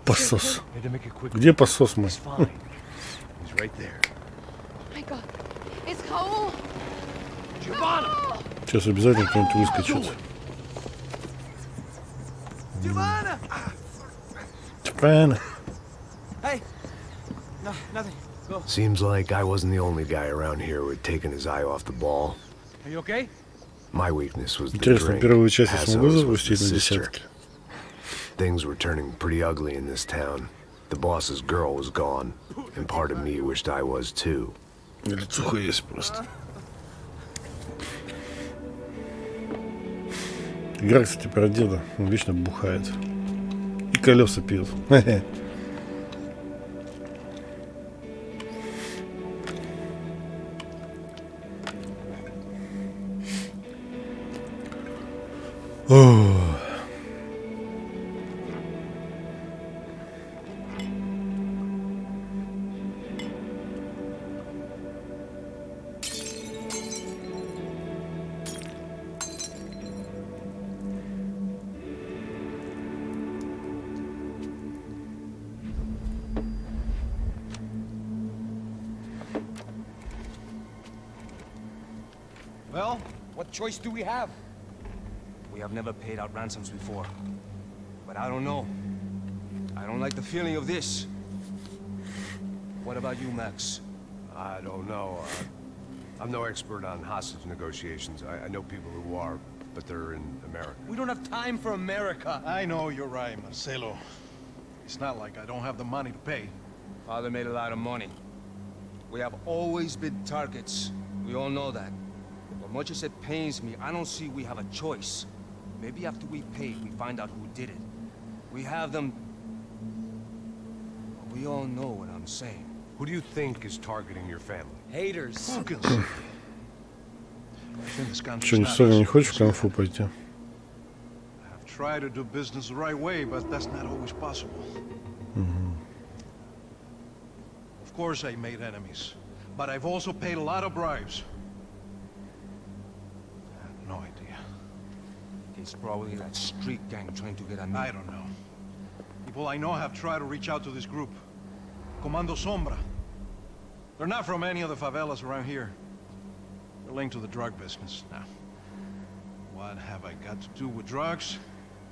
[SPEAKER 1] Пассос.
[SPEAKER 9] Had to make it quick.
[SPEAKER 1] Где пассос мой?
[SPEAKER 9] He's fine. He's right there.
[SPEAKER 8] Oh my God. It's Kamo!
[SPEAKER 9] Giovanna!
[SPEAKER 1] Сейчас обязательно кто-нибудь выскочит.
[SPEAKER 6] Giovanna!
[SPEAKER 1] Japan.
[SPEAKER 6] Hey! No, nothing. Go.
[SPEAKER 2] Seems like I wasn't the only guy around here who had taken his eye off the ball.
[SPEAKER 9] Are you okay?
[SPEAKER 2] My weakness was the
[SPEAKER 1] Интересно,
[SPEAKER 2] drink.
[SPEAKER 1] первую часть я смогу
[SPEAKER 2] Passos was the
[SPEAKER 1] запустить на
[SPEAKER 2] sister.
[SPEAKER 1] десятке?
[SPEAKER 2] Things were turning pretty ugly in this town. The boss's girl was gone, and part of me wished I was too.
[SPEAKER 1] Лицуху есть просто. Игра, кстати, про деда. Он вечно бухает. И колеса пьет.
[SPEAKER 6] Well, what choice do we have?
[SPEAKER 10] We have never paid out ransoms before. But I don't know. I don't like the feeling of this. What about you, Max?
[SPEAKER 2] I don't know. I'm no expert on hostage negotiations. I know people who are, but they're in America.
[SPEAKER 6] We don't have time for America.
[SPEAKER 13] I know you're right, Marcelo. It's not like I don't have the money to pay.
[SPEAKER 10] Father made a lot of money. We have always been targets. We all know that. But much as it pains me, I don't see we have a choice. Maybe after we pay, we find out who did it. We have them... We all know what I'm saying.
[SPEAKER 2] Who do you think is targeting your family?
[SPEAKER 6] Haters.
[SPEAKER 1] Что, не хочешь в конфу пойти?
[SPEAKER 13] I've tried to do business the right way, but that's not always possible. Of course I made enemies, but I've also paid a lot of bribes. I have no idea.
[SPEAKER 10] It's probably that street gang trying to get at me.
[SPEAKER 13] I don't know. People I know have tried to reach out to this group. Comando Sombra. They're not from any of the favelas around here. They're linked to the drug business. Now, what have I got to do with drugs?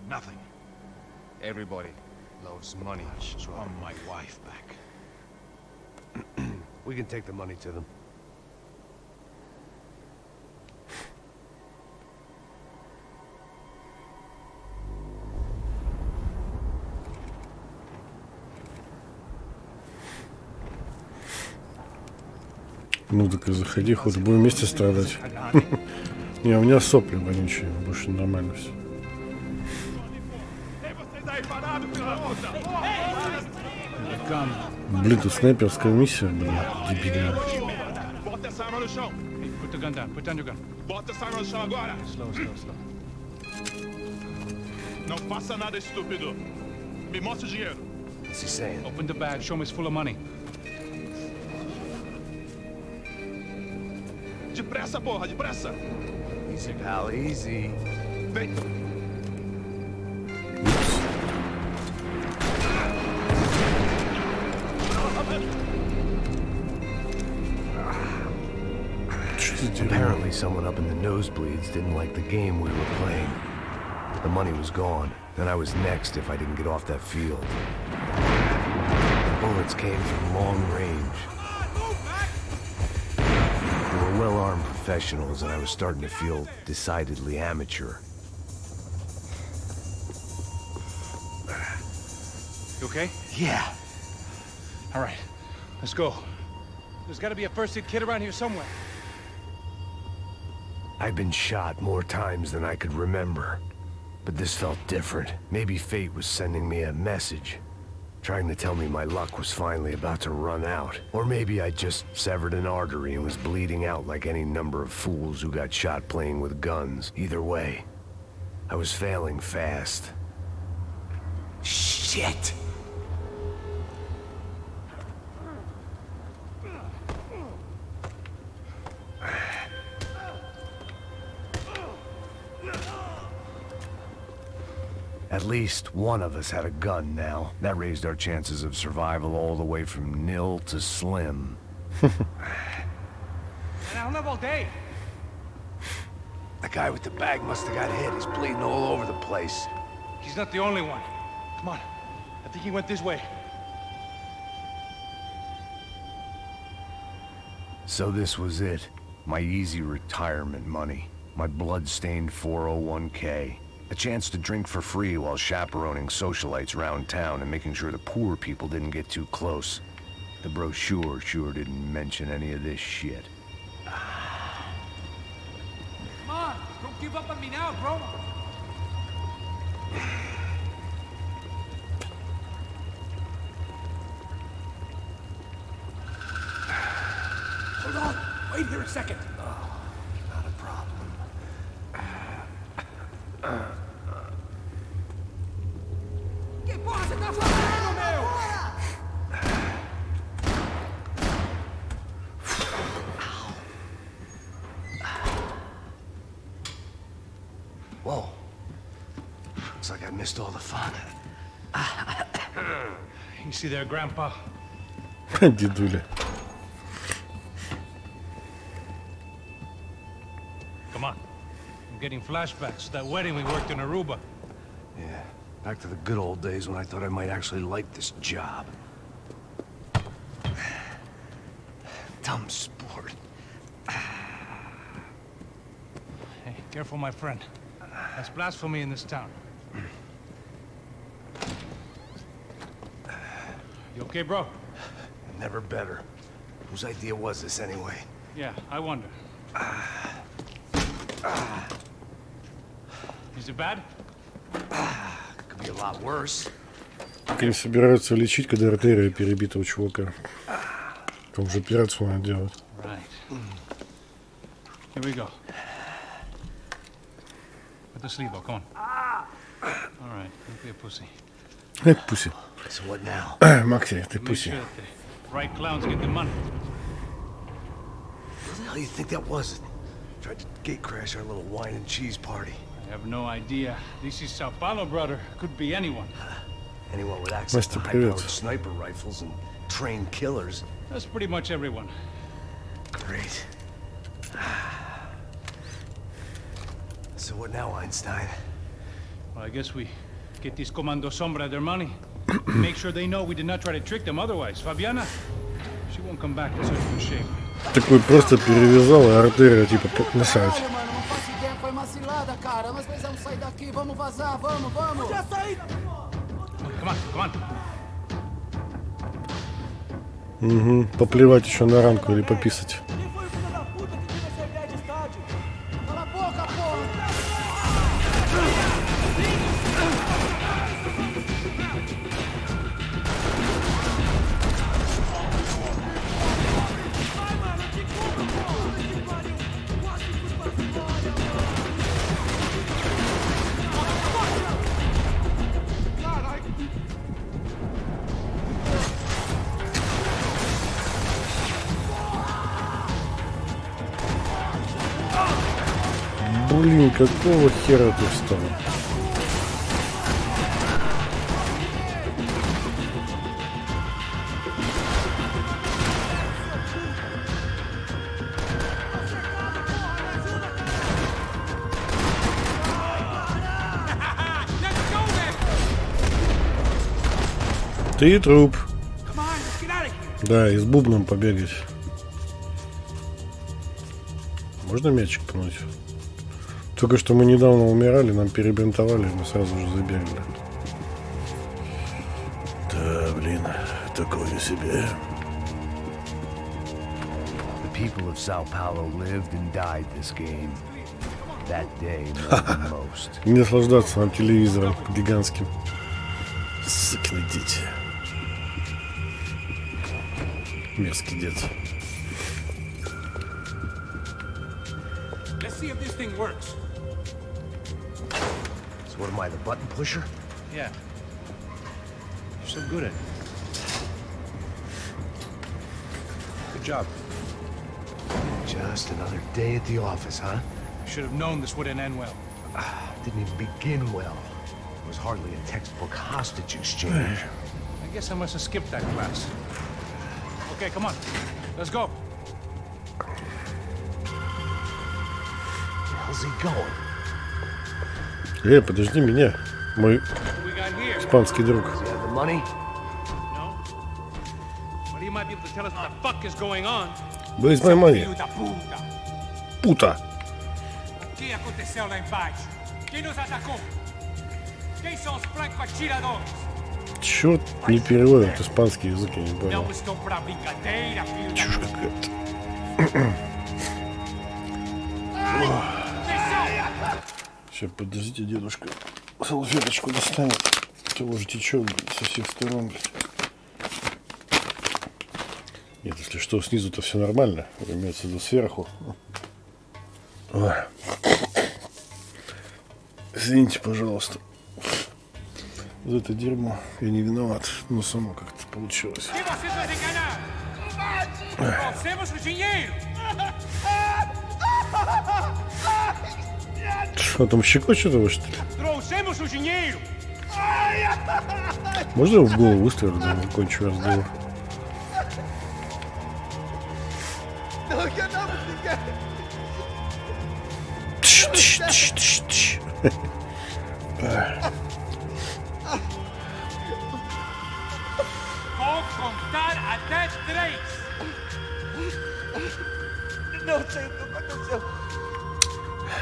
[SPEAKER 13] Nothing.
[SPEAKER 10] Everybody loves money.
[SPEAKER 13] I just want my wife back.
[SPEAKER 2] We can take the money to them.
[SPEAKER 1] Ну так и заходи, хоть будем вместе страдать. Не, у меня сопли вонючие, больше нормально все. Блин, тут снайперская миссия, блин, дебильная.
[SPEAKER 3] Put the gun down. Put down your gun.
[SPEAKER 5] Bota essa arma no chão agora.
[SPEAKER 3] Slow.
[SPEAKER 5] Não faça nada estúpido. Me mostre o dinheiro.
[SPEAKER 2] What's he saying?
[SPEAKER 3] Open the bag. Show me it's full of money.
[SPEAKER 5] Depressa, porra, depressa.
[SPEAKER 2] Easy, pal, easy.
[SPEAKER 5] Vem.
[SPEAKER 2] Apparently someone up in the nosebleeds didn't like the game we were playing. The money was gone, and I was next if I didn't get off that field. The bullets came from long range. They were well-armed professionals, and I was starting to feel decidedly amateur.
[SPEAKER 3] You okay?
[SPEAKER 2] Yeah.
[SPEAKER 3] All right, let's go. There's got to be a first-aid kit around here somewhere.
[SPEAKER 2] I've been shot more times than I could remember. But this felt different. Maybe fate was sending me a message. Trying to tell me my luck was finally about to run out. Or maybe I just severed an artery and was bleeding out like any number of fools who got shot playing with guns. Either way, I was failing fast. Shit! At least one of us had a gun now. That raised our chances of survival all the way from nil to slim.
[SPEAKER 3] And I'll live all day.
[SPEAKER 2] The guy with the bag must have got hit. He's bleeding all over the place.
[SPEAKER 3] He's not the only one. Come on. I think he went this way.
[SPEAKER 2] So this was it. My easy retirement money. My blood-stained 401k. A chance to drink for free while chaperoning socialites around town and making sure the poor people didn't get too close. The brochure sure didn't mention any of this shit.
[SPEAKER 9] Come on, don't give up on me now, bro.
[SPEAKER 12] Hold on, wait here a second.
[SPEAKER 2] Oh, not a problem.
[SPEAKER 12] Que porra você tá fazendo, meu?
[SPEAKER 2] Whoa. Looks like I missed all the fun.
[SPEAKER 3] You see there, Grandpa?
[SPEAKER 1] Дедуля.
[SPEAKER 3] Come on. I'm getting flashbacks to that wedding we worked in Aruba.
[SPEAKER 2] Yeah, back to the good old days when I thought I might actually like this job. Dumb sport.
[SPEAKER 3] Hey, careful, my friend. That's blasphemy in this town. You okay, bro?
[SPEAKER 2] Never better. Whose idea was this anyway?
[SPEAKER 3] Yeah, I wonder. Is it bad?
[SPEAKER 2] Could be a lot worse.
[SPEAKER 1] Как они собираются лечить, когда артерия перебита у чувака? Там же операцию надо делать.
[SPEAKER 3] Right. Here we go. Put the sleeve on, come on. All right, don't be a pussy.
[SPEAKER 1] Pussy.
[SPEAKER 2] So what now?
[SPEAKER 1] Макси, ты
[SPEAKER 3] Make
[SPEAKER 1] pussy.
[SPEAKER 3] sure that the right clowns get the money.
[SPEAKER 2] What the hell do you think that was? Tried to gate crash our little wine and cheese party.
[SPEAKER 3] I have no idea. This is Sao Paulo, brother. Could be anyone.
[SPEAKER 2] Anyone with access to high-powered sniper rifles and trained killers.
[SPEAKER 3] That's pretty much everyone.
[SPEAKER 2] Great. So what now, Einstein?
[SPEAKER 3] Well, I guess we get these Comando Sombra their money. Make sure they know we did not try to trick them otherwise. Fabiana, she won't come back in such good shape.
[SPEAKER 1] Такой просто перевязал, и артерия типа насрать.
[SPEAKER 12] Foi uma cilada, cara. Nós precisamos sair daqui. Vamos vazar, vamos, vamos. Já saí.
[SPEAKER 3] Come on, come on.
[SPEAKER 1] Угу. Поплевать еще на ранку или пописать.
[SPEAKER 12] Cala a boca, porra.
[SPEAKER 1] Блин, какого хера ты встал? Ты труп. Да, и с бубном побегать. Можно мячик пнуть? Только что мы недавно умирали, нам перебинтовали, мы сразу же забегали. Да, блин, такое себе.
[SPEAKER 2] The people of Sao Paulo lived and died this game. That day more than most.
[SPEAKER 1] Не наслаждаться нам телевизором гигантским. Сыкны дети. Мерзкий дед.
[SPEAKER 3] Let's see if this thing works.
[SPEAKER 2] So what am I, the button pusher?
[SPEAKER 3] Yeah. You're so good at it. Good job.
[SPEAKER 2] Just another day at the office, huh?
[SPEAKER 3] You should have known this wouldn't end well.
[SPEAKER 2] Didn't even begin well. It was hardly a textbook hostage exchange.
[SPEAKER 3] I guess I must have skipped that class. Okay, come on. Let's go.
[SPEAKER 2] Where's he going?
[SPEAKER 1] Подожди меня, мой испанский друг. Where's my money? Puta. Чё не переводят испанский язык, я не понял. Чушь какая-то. Сейчас, подождите, дедушка салфеточку достанет. То уже течет со всех сторон. Нет, если что, снизу-то все нормально. Имеется в виду сверху. Ой. Извините, пожалуйста. За это дерьмо я не виноват. Но само как-то получилось. Что там, щекочет его, что ли? Можно его в голову выстрелить, да, кончу разговор?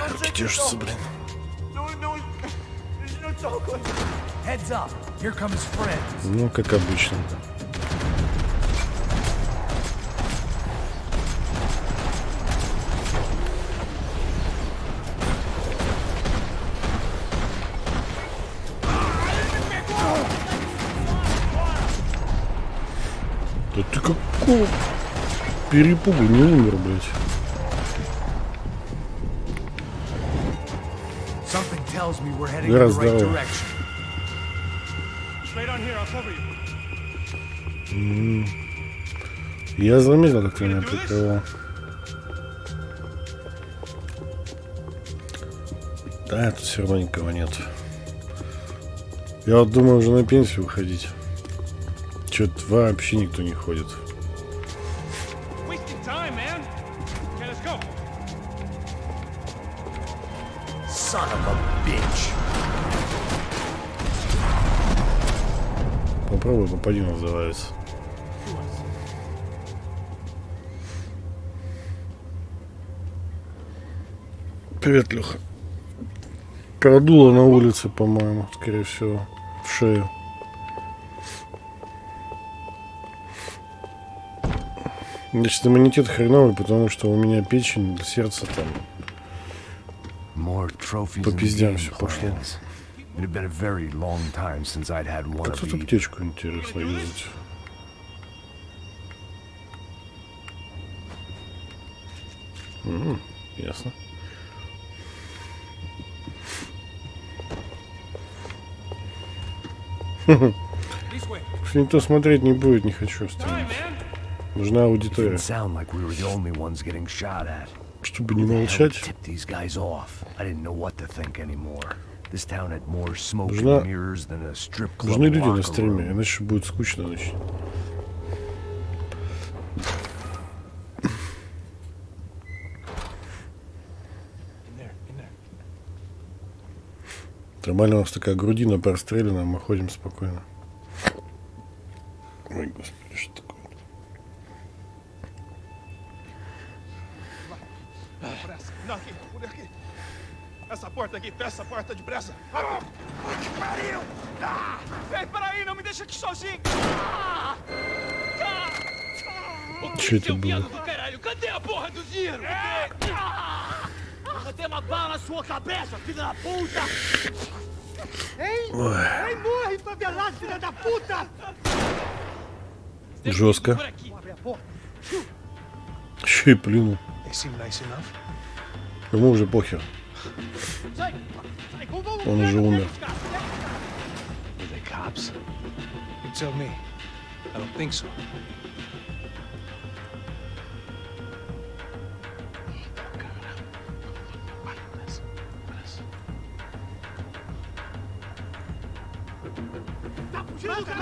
[SPEAKER 1] Руки держатся, блин. Ну, как обычно. Да ты какого перепугу не умер, блядь? Да, здорово. Я заметил, как ты меня прикрывал. Да, тут все равно никого нет. Я вот думаю уже на пенсию уходить. Чё-то вообще никто не ходит. Попробуй, попади, называется. Привет, Леха. Продуло на улице, по-моему, скорее всего, в шею. Значит, иммунитет хреновый, потому что у меня печень, сердце там по пиздям все пошло. Как тут аптечку, интересно, юзать? Ясно. Если никто смотреть не будет, не хочу стримить. Нужна аудитория. Чтобы не молчать. Нужны люди на стриме, иначе будет скучно. Значит. Нормально, у нас такая грудина прострелена, мы ходим спокойно. Ой, господи, что такое?
[SPEAKER 12] Não, por aqui. Essa porta aqui, fecha essa porta depressa. Rápido. Que pariu! Ei, peraí, não me deixa aqui sozinho.
[SPEAKER 1] Что это было?
[SPEAKER 12] Caralho, cadê a porra do dinheiro? Vou ter uma bala na sua cabeça, filha da puta! Ei, morre, favelado, filha da puta!
[SPEAKER 1] Жестко. Еще и плюнул. Ему уже похер. Он уже умер.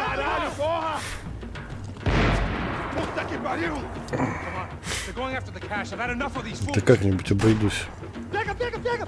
[SPEAKER 12] Caralho, porra! Puta que pariu!
[SPEAKER 1] Да как-нибудь обойдусь.
[SPEAKER 12] Pega, pega, pega!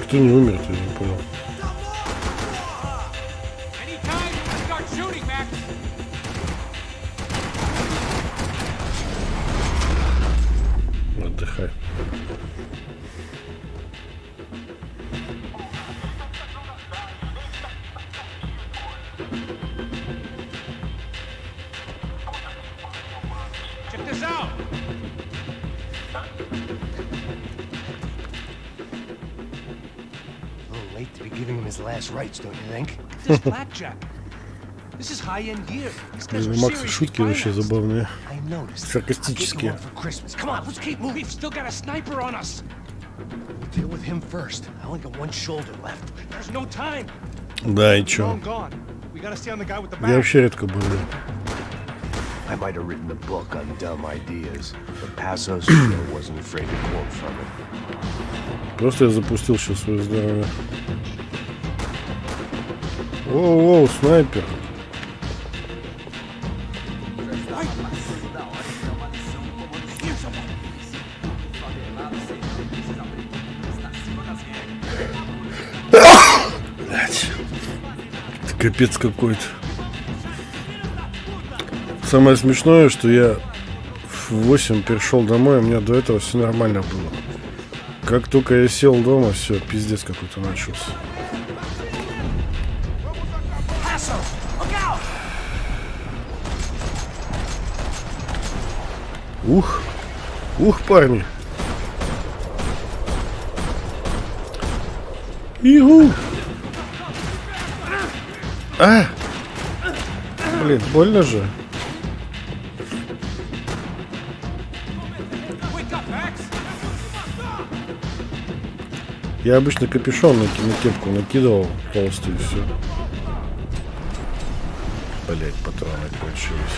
[SPEAKER 1] Кто не умер-то, я не понял. Отдыхай.
[SPEAKER 10] Rights, don't you think? This blackjack. This is high-end gear.
[SPEAKER 1] Макс, шутки вообще забавные. Саркастические.
[SPEAKER 10] Come on, let's keep moving. We've still got a sniper on us. We'll deal with him first. I only got one shoulder left. There's no time.
[SPEAKER 1] Да, и чё? Я вообще редко был.
[SPEAKER 2] I might have written a book on dumb ideas, but Passos still wasn't afraid to quote from it.
[SPEAKER 1] Просто я запустил сейчас свое здоровье. Воу-воу, снайпер. Блять. Это капец какой-то. Самое смешное, что я в 8 пришел домой, у меня до этого все нормально было. Как только я сел дома, все, пиздец какой-то начался. Ух, ух, парни. Игу. А! Блин, больно же. Я обычно капюшон на кепку накидывал толстый и все. Блять, патроны кончились.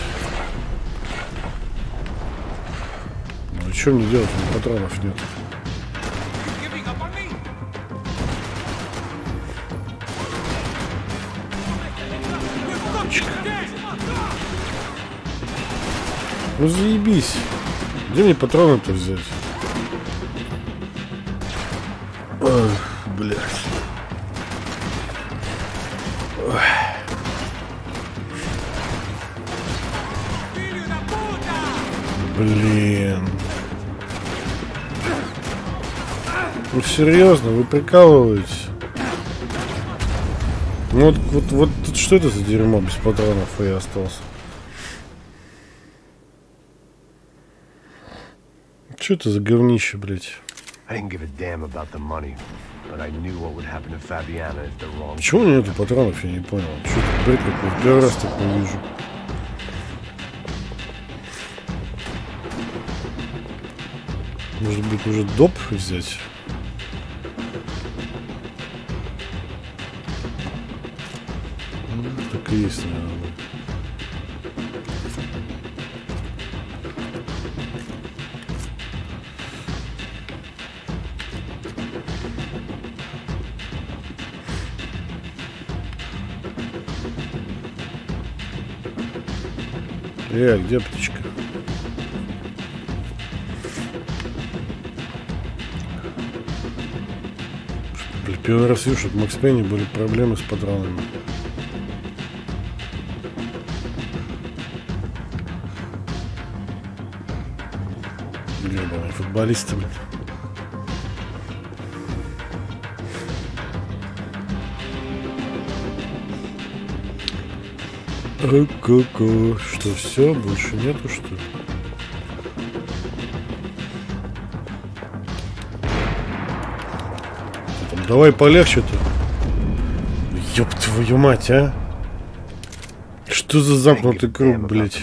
[SPEAKER 1] Ну что мне делать? У меня патронов нет. Ну заебись. Где мне патроны-то взять? Ой, блядь. Ой. Блин. Ну серьезно, вы прикалываетесь? Ну вот тут что это за дерьмо без патронов и я остался? Что это за говнище, блядь? Почему у меня нету патронов, я не понял. Что это, бред какой-то, первый раз так не вижу. Может быть, уже доп взять? Так и есть, наверное. Где птичка? Первый раз вижу, что в Макс Пейне были проблемы с патронами. Гребаные футболистами. Ку-ку-ку. Что, все? Больше нету, что ли? Давай полегче-то. Ёб твою мать, а? Что за замкнутый круг, блядь?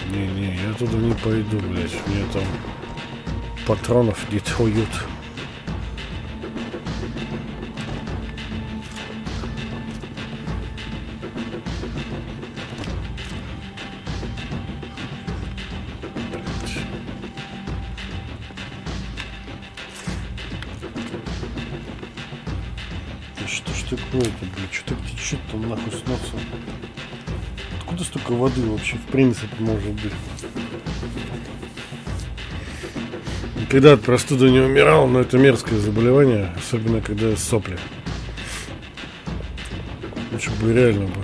[SPEAKER 1] Не, я туда не пойду, блядь. Мне там патронов не твоют. Такое-то, блядь, что так течет там нахуй с носа? Откуда столько воды вообще в принципе может быть? Никогда от простуды не умирал, но это мерзкое заболевание, особенно когда сопли. Лучше бы реально бы.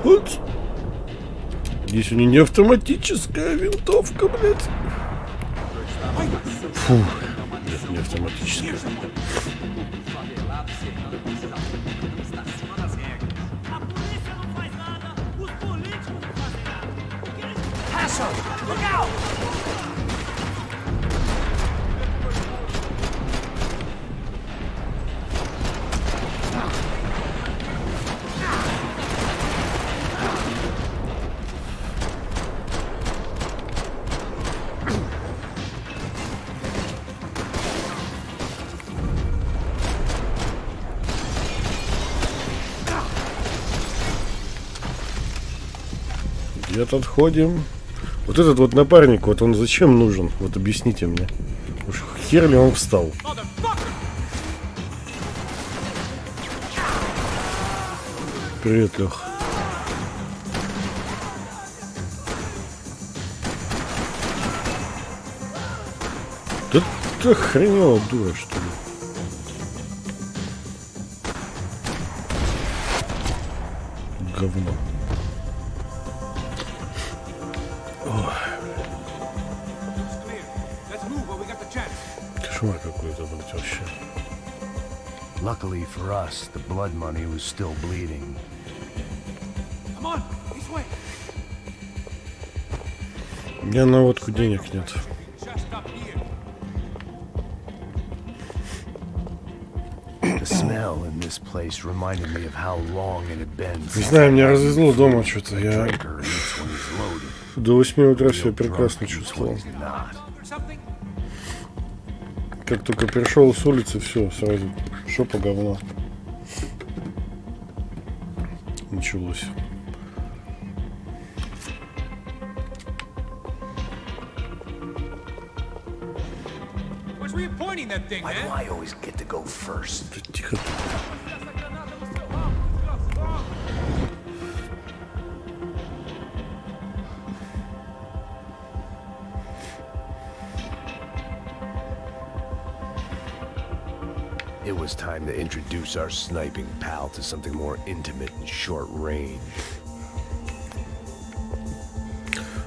[SPEAKER 1] Вот. Здесь у нее не автоматическая винтовка, блядь. Фу. Нет, не автоматическая. Где-то отходим. Вот этот вот напарник, вот он зачем нужен? Вот объясните мне. Уж хер ли он встал? Привет, Лех. Да ты охренела, дура, что ли? Говно. Кошмар какой-то был вообще.
[SPEAKER 2] Luckily for us, the blood money was still bleeding.
[SPEAKER 3] Come on, this way.
[SPEAKER 1] У меня на водку денег нет. Не знаю, меня развезло дома что-то. Я до 8 утра себя прекрасно чувствовал. Как только пришел с улицы, все, сразу шопа говно. Началось.
[SPEAKER 2] Why do I always get to go first?
[SPEAKER 1] Тихо.
[SPEAKER 2] It was time to introduce our sniping pal to something more intimate and short range.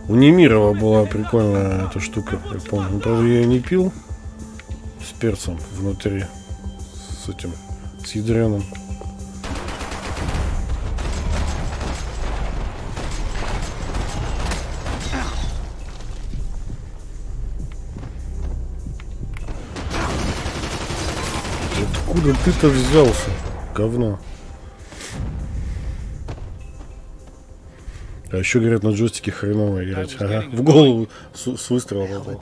[SPEAKER 1] У Немирова была прикольная эта штука, я помню. Правда, я не пил. С перцем внутри. С этим, с ядреным. Откуда ты-то взялся, говно? А еще говорят, на джойстике хреново играть. Ага, в голову с выстрела попал.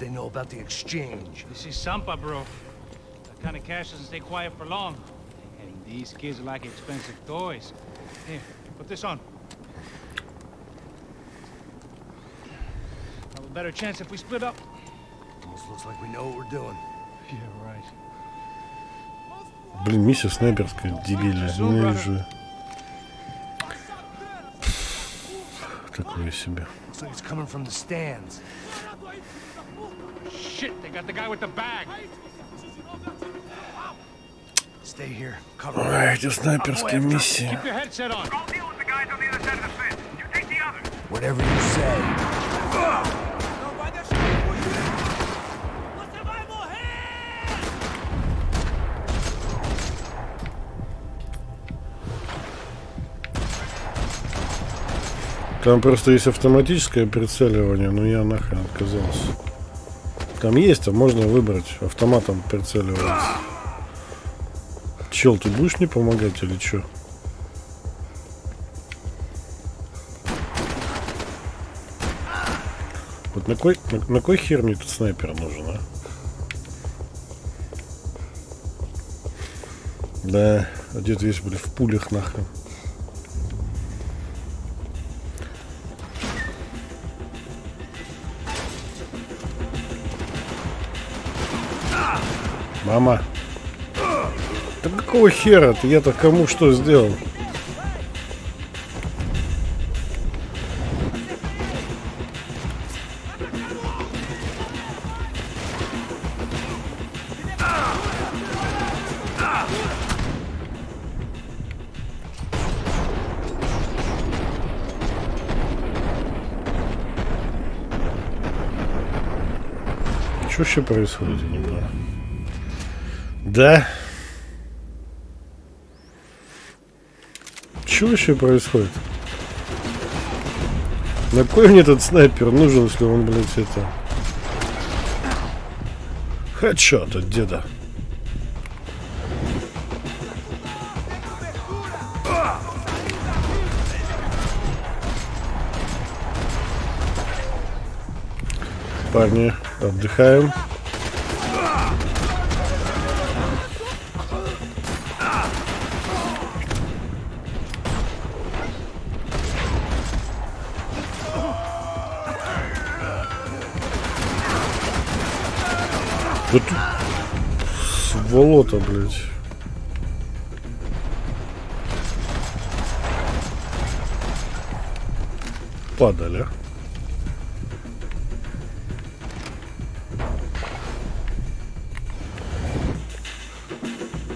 [SPEAKER 3] better chance if we split up.
[SPEAKER 2] Almost looks like we know what we're doing.
[SPEAKER 3] Yeah, right.
[SPEAKER 1] Блин, миссия снайперская, дебильная, ненавижу. Такое себе.
[SPEAKER 2] Looks like it's coming from the stands.
[SPEAKER 3] Shit, they got the guy with the bag.
[SPEAKER 2] Stay here. Cover.
[SPEAKER 1] Ой, эти снайперские миссии.
[SPEAKER 3] Keep your headset on.
[SPEAKER 5] I'll deal with the guys on the other side of the fence. You take the other.
[SPEAKER 2] Whatever you say.
[SPEAKER 1] Там просто есть автоматическое прицеливание, но я нахрен отказался. Там есть, а можно выбрать автоматом прицеливаться. Чел, ты будешь мне помогать или что? Вот на кой хер мне тут снайпер нужен, а? Да, одет весь, блин, в пулях нахрен. Мама. Да какого хера-то? Я-то кому что сделал? Что вообще происходит? Я не понимаю. Да. Что вообще происходит? На кой мне этот снайпер нужен, если он, блядь, это... Хедшот от деда. Парни, отдыхаем. Вот сволота, блядь. Падали.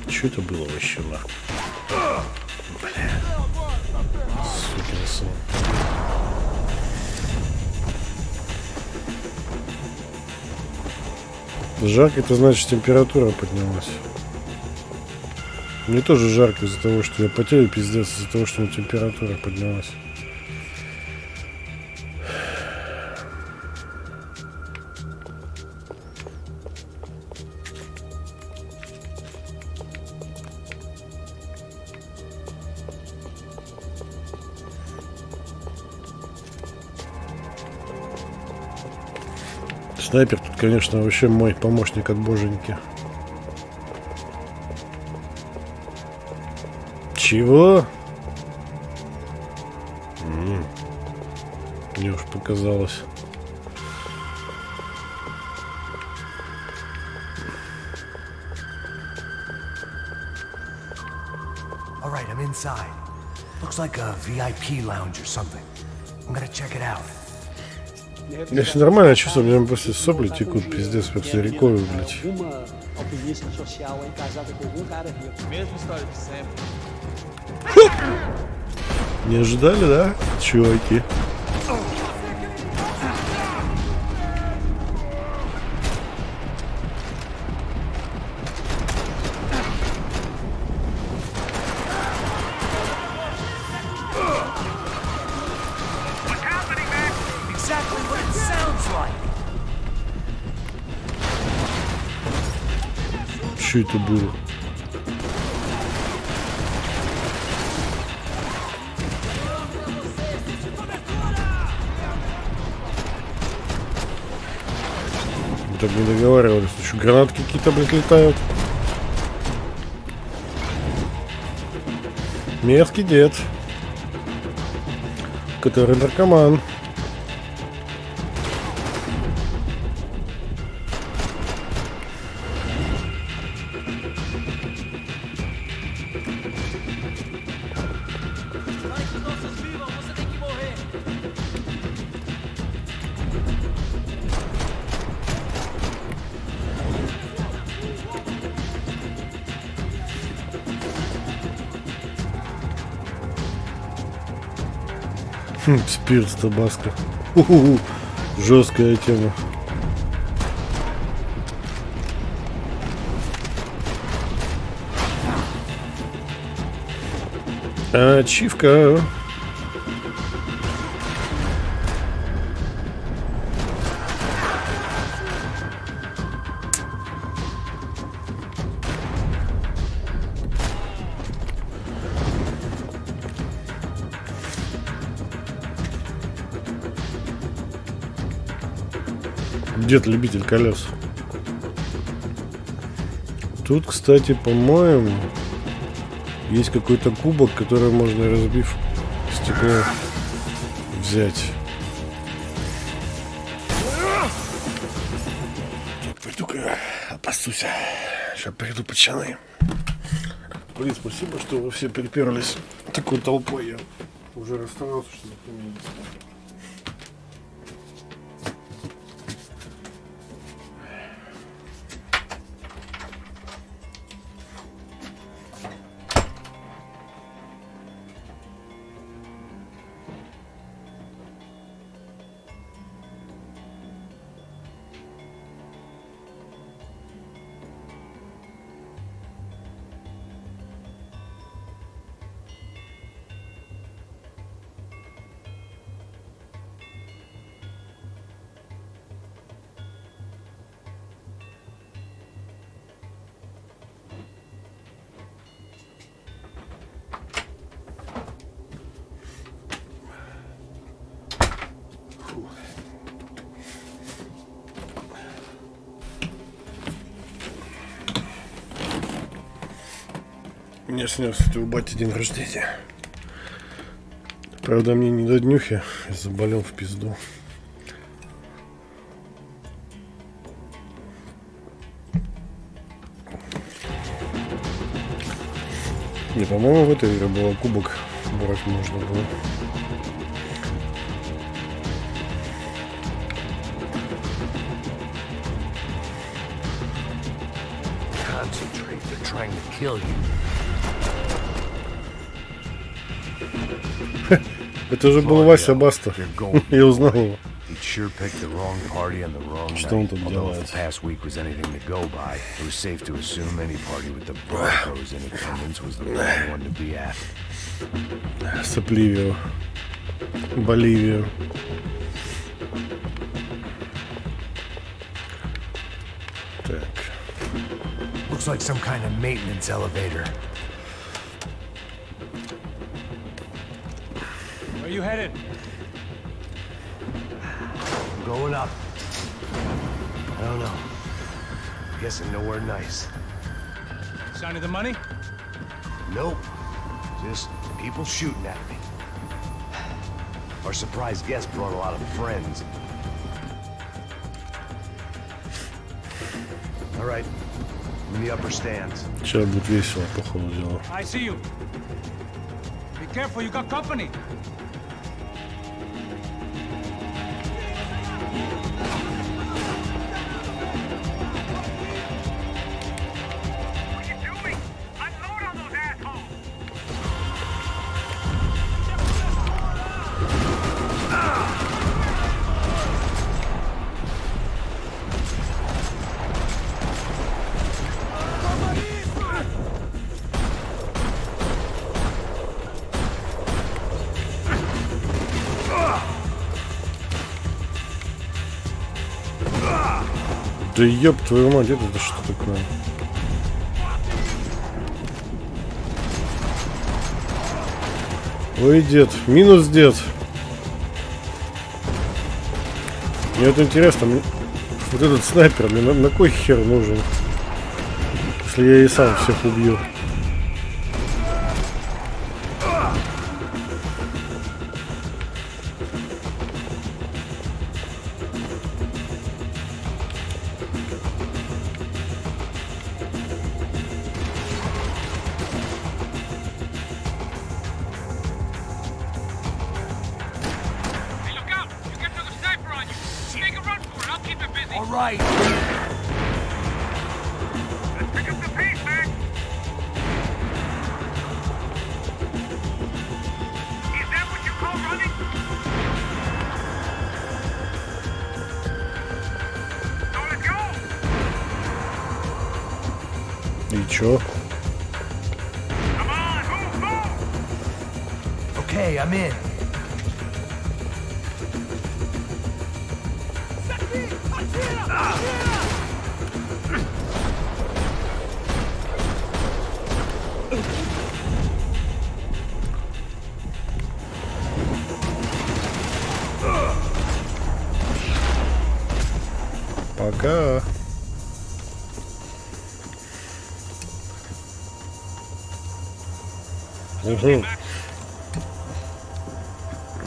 [SPEAKER 1] Что это было вообще, нахуй? Бля. Сукин сын. Жарко, это значит температура поднялась. Мне тоже жарко из-за того, что я потею, пиздец, из-за того, что температура поднялась. Снайпер тут, конечно, вообще мой помощник от боженьки. Чего? Мне уж показалось.
[SPEAKER 2] All right, I'm inside. Looks like a VIP lounge or something. I'm gonna check it out.
[SPEAKER 1] Я все нормально чувствую, у меня после сопли текут, пиздец, как все рекою, блядь. Не ожидали, да, чуваки? Что это было? Мы так не договаривались. Еще гранатки какие-то, блядь, летают. Мерзкий дед, который наркоман. Спирт с табаско. Жесткая тема. Ачивка. Дед любитель колес. Тут, кстати, по-моему, есть какой-то кубок, который можно, разбив стекло, взять. Пойду-ка опасусь. Сейчас приду, пацаны. Блин, спасибо, что вы все приперлись такой толпой. Я уже расстарался, что никто меня не знает. Мне снялся у бати день рождения. Правда, мне не до днюхи, я заболел в пизду. Не, по-моему, в этой игре было кубок брать можно было. Это же был Вася Баста. Я узнал его. Что он тут делает? Сопливию. Боливию. Так.
[SPEAKER 2] Looks like some kind of maintenance elevator.
[SPEAKER 3] Where you headed?
[SPEAKER 2] I'm going up. I don't know. Guessing nowhere nice.
[SPEAKER 3] Sign of the money?
[SPEAKER 2] Nope. Just people shooting at me. Our surprise guest brought a lot of friends. All right. I'm in the upper stands.
[SPEAKER 1] Сейчас будет весело, походу дела.
[SPEAKER 3] I see you. Be careful, you got company.
[SPEAKER 1] Да ёб твою мать, это что такое? Ой, дед, минус дед. Мне вот интересно, вот этот снайпер, мне на кой хер нужен? Если я и сам всех убью. Чё?
[SPEAKER 6] Okay, I'm in.
[SPEAKER 1] Пока. Угу.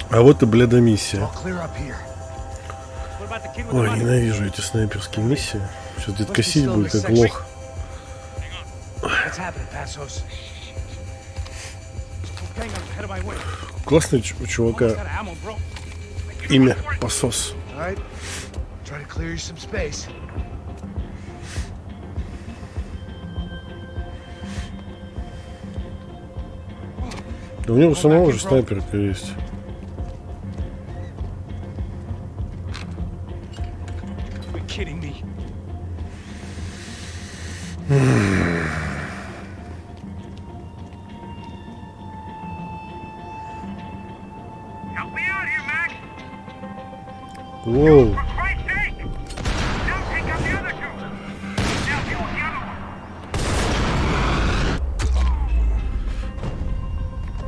[SPEAKER 1] А вот и бляда миссия. Ой, ненавижу эти снайперские миссии. Сейчас где-то косить будет как лох. Классный у чувака имя Посос. Да у него самого же снайперка есть. Воу.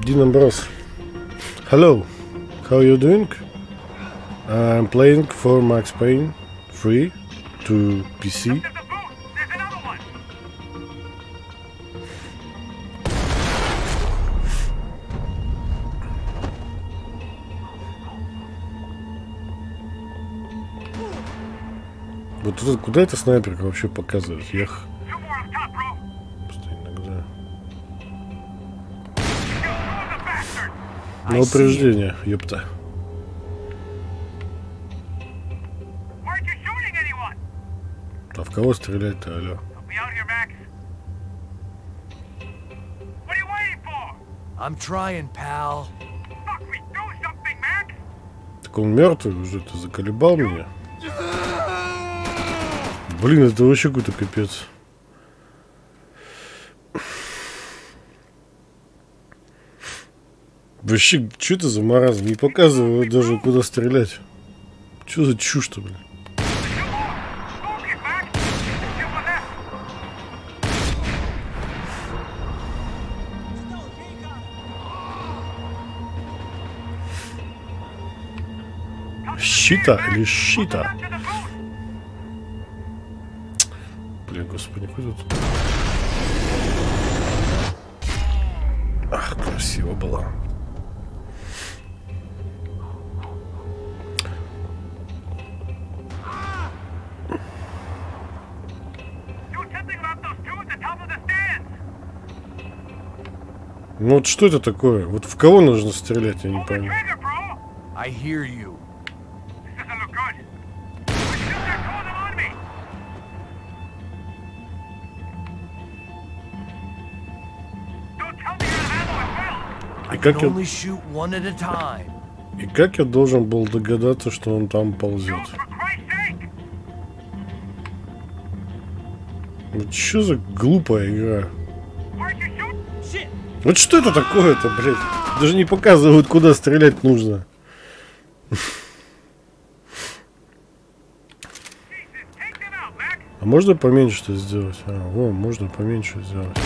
[SPEAKER 1] Dean Ambrose. Hello, how are you doing? I'm playing for Max Payne 3 to PC. Вот тут, куда эта снайперка вообще показывает? Эх. Просто иногда. На упреждение, ёпта. А в кого стрелять-то, алло?
[SPEAKER 6] I'm trying, pal.
[SPEAKER 1] Так он мертвый уже, ты заколебал меня? Блин, это вообще какой-то капец. Вообще, что это за маразм? Не показываю даже, куда стрелять. Что за чушь-то, блин? Щита или щита? Блин, господи, куда тут? Ах, красиво было. Ну вот что это такое? Вот в кого нужно стрелять, я не пойму.
[SPEAKER 6] I hear you.
[SPEAKER 1] И как я должен был догадаться, что он там ползет? Вот что за глупая игра? Вот что это такое-то, блядь? Даже не показывают, куда стрелять нужно. А можно поменьше что сделать? А, во, можно поменьше сделать.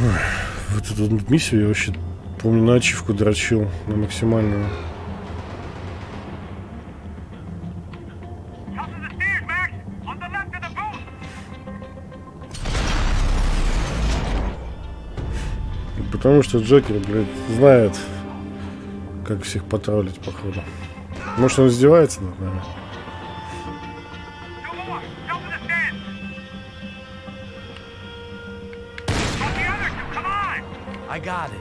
[SPEAKER 1] Ой, вот эту миссию я вообще, помню, на ачивку дрочил, на максимальную. Потому что Джокер, блядь, знает, как всех потроллить, походу. Может, он издевается над нами?
[SPEAKER 6] I got it.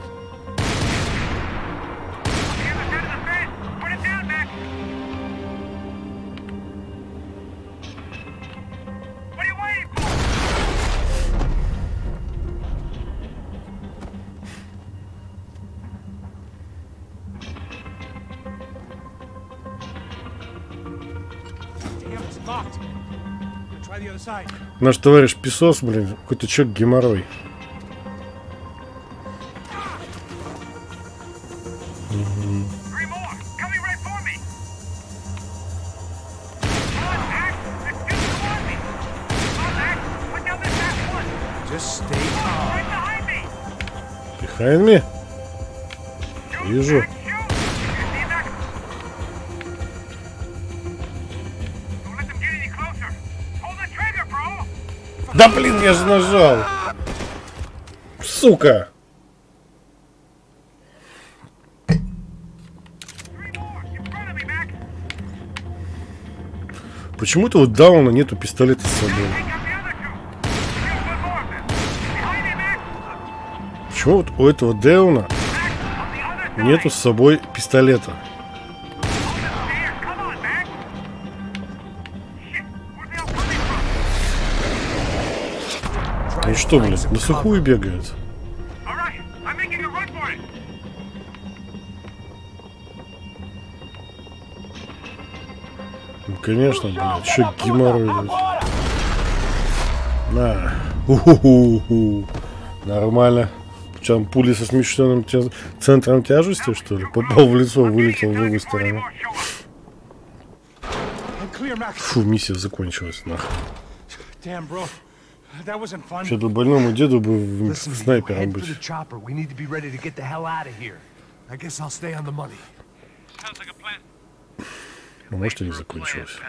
[SPEAKER 1] Наш товарищ Песос, блин, какой-то человек геморрой. Behind me? Вижу. Да блин, я же нажал. Сука. Почему-то у Дауна нету пистолета с собой. Почему вот у этого Дауна нету с собой пистолета? Ну что, блин, на сухую бегает? Ну, конечно, блядь, что геморрой. На. У-ху-ху-ху. Нормально. Чем пули со смещенным центром тяжести, что ли? Попал в лицо, вылетел в другую сторону. Фу, миссия закончилась, нахуй. Что-то больному деду бы снайпером быть. Ну, может, и не закончилось.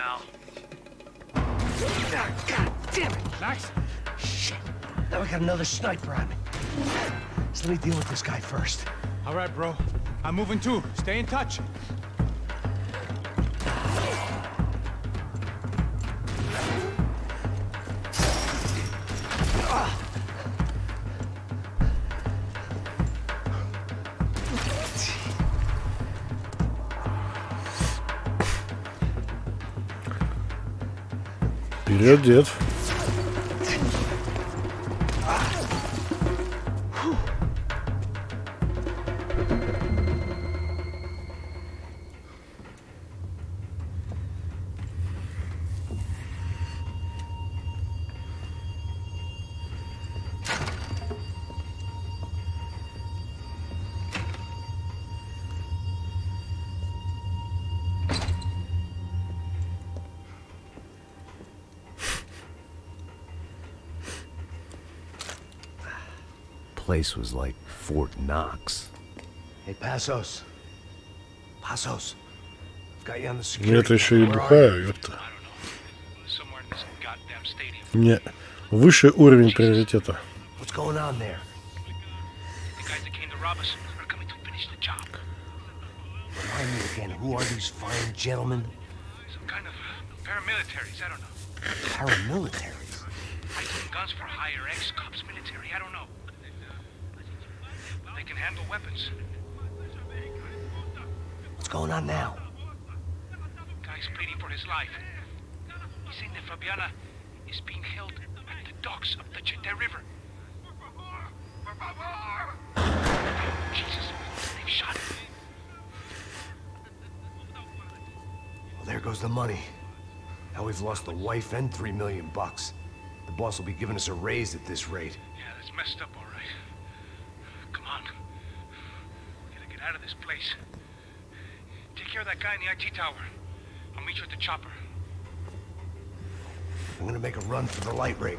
[SPEAKER 11] So let me deal with this guy first.
[SPEAKER 3] All right, bro. I'm moving too. Stay in touch.
[SPEAKER 1] Вперед, дед.
[SPEAKER 2] Place was like Fort Knox.
[SPEAKER 11] Hey, Passos. Passos. I've got you on the security.
[SPEAKER 1] Нет, еще и бухаю, ёпта. Не, высший уровень приоритета.
[SPEAKER 11] What's going on there?
[SPEAKER 3] The guys that came to rob us are coming to finish the job.
[SPEAKER 11] Remind me again, who are these fine gentlemen?
[SPEAKER 3] Some kind of paramilitaries, I don't know.
[SPEAKER 11] Paramilitaries?
[SPEAKER 3] Guns for hire, ex-cops, military, I don't know. They can handle weapons.
[SPEAKER 11] What's going on now?
[SPEAKER 3] Guy's pleading for his life. He's saying that Fabiana is being held at the docks of the Chete River. Jesus, they've shot him.
[SPEAKER 11] Well, there goes the money. Now we've lost the wife and $3 million. The boss will be giving us a raise at this rate.
[SPEAKER 3] Yeah, that's messed up, all right. Come on. We gotta get out of this place. Take care of that guy in the IT tower. I'll meet you at the chopper.
[SPEAKER 11] I'm gonna make a run for the light rig.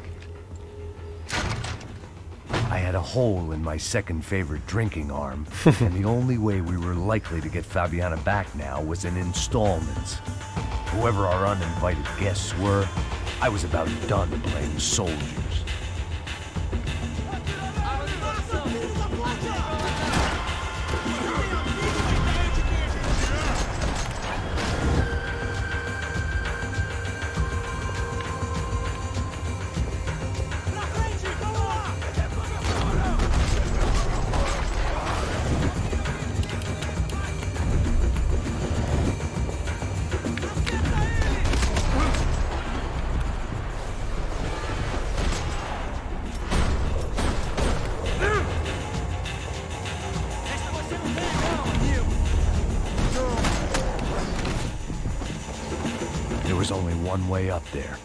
[SPEAKER 11] I had a hole in my second favorite drinking arm, and the only way we were likely to get Fabiana back now was in installments. Whoever our uninvited guests were, I was about done playing soldiers. was only one way up there.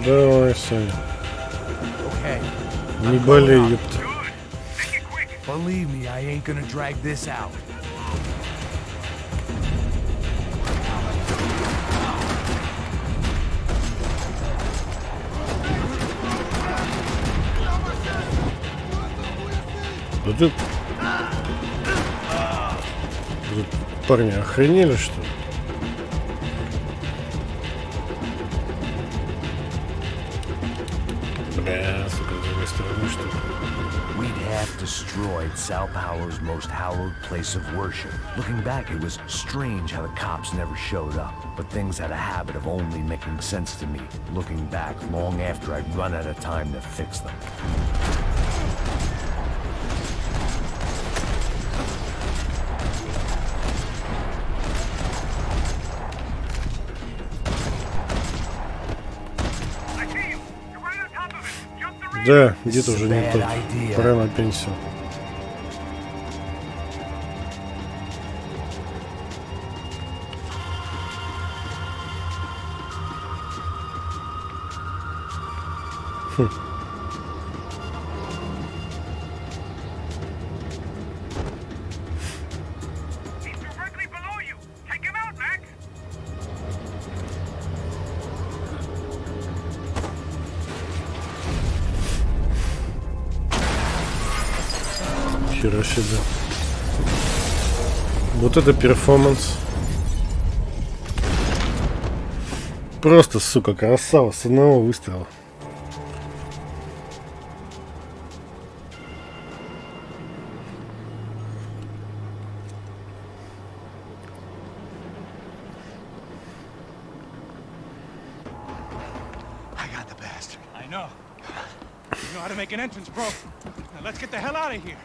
[SPEAKER 1] Давай, Саня.
[SPEAKER 11] Okay.
[SPEAKER 1] Не болей, ёпта.
[SPEAKER 11] Believe me, I ain't gonna drag this out.
[SPEAKER 1] Да ты... Парни, охренели, что ли? Бля, сука, с другой стороны, что ли?
[SPEAKER 11] We'd half destroyed Sao Paulo's most hallowed place of worship. Looking back, it was strange how the cops never showed up, but things had a habit of only making sense to me, looking back long after I'd run out of time to fix them.
[SPEAKER 1] Да, где-то уже не тот. Пора на пенсию. Хера себе. Вот это перформанс. Просто, сука, красава с одного выстрела.
[SPEAKER 3] I know. You know how to make an entrance, bro. Now let's get the hell out of here.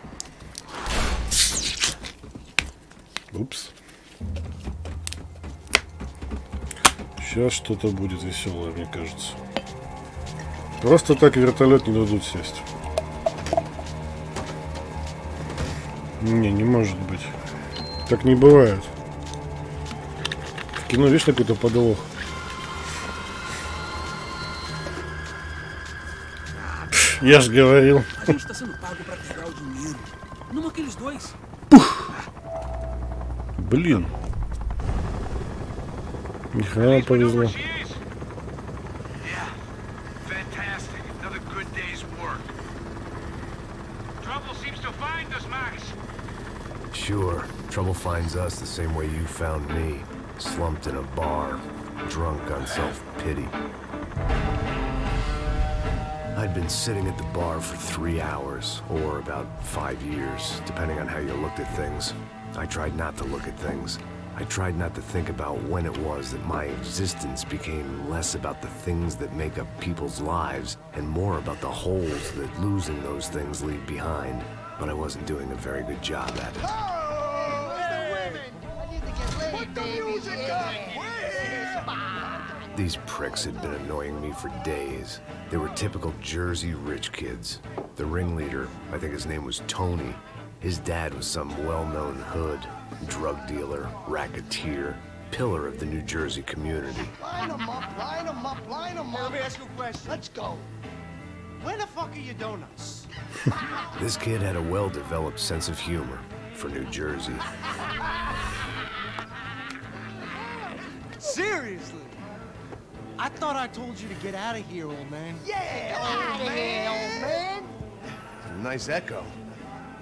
[SPEAKER 1] Упс. Сейчас что-то будет веселое, мне кажется. Просто так вертолет не дадут сесть. Не может быть. Так не бывает. В кино, видишь, какой-то подвох. Я ж говорил. Блин. Ни хрена повезло.
[SPEAKER 2] Sure, trouble finds us the same way you found me, slumped in a bar, drunk on self-pity. I'd been sitting at the bar for 3 hours, or about 5 years, depending on how you looked at things. I tried not to look at things. I tried not to think about when it was that my existence became less about the things that make up people's lives and more about the holes that losing those things leave behind. But I wasn't doing a very good job at it. These pricks had been annoying me for days. They were typical Jersey rich kids. The ringleader, I think his name was Tony. His dad was some well-known hood, drug dealer, racketeer, pillar of the New Jersey community.
[SPEAKER 12] Line them up, line them up, line them up. Let me ask you a question. Let's go. Where the fuck are your donuts?
[SPEAKER 2] This kid had a well-developed sense of humor for New Jersey.
[SPEAKER 12] Seriously? I thought I told you to get out of here, old man. Yeah, get out of here, old man.
[SPEAKER 2] Nice echo.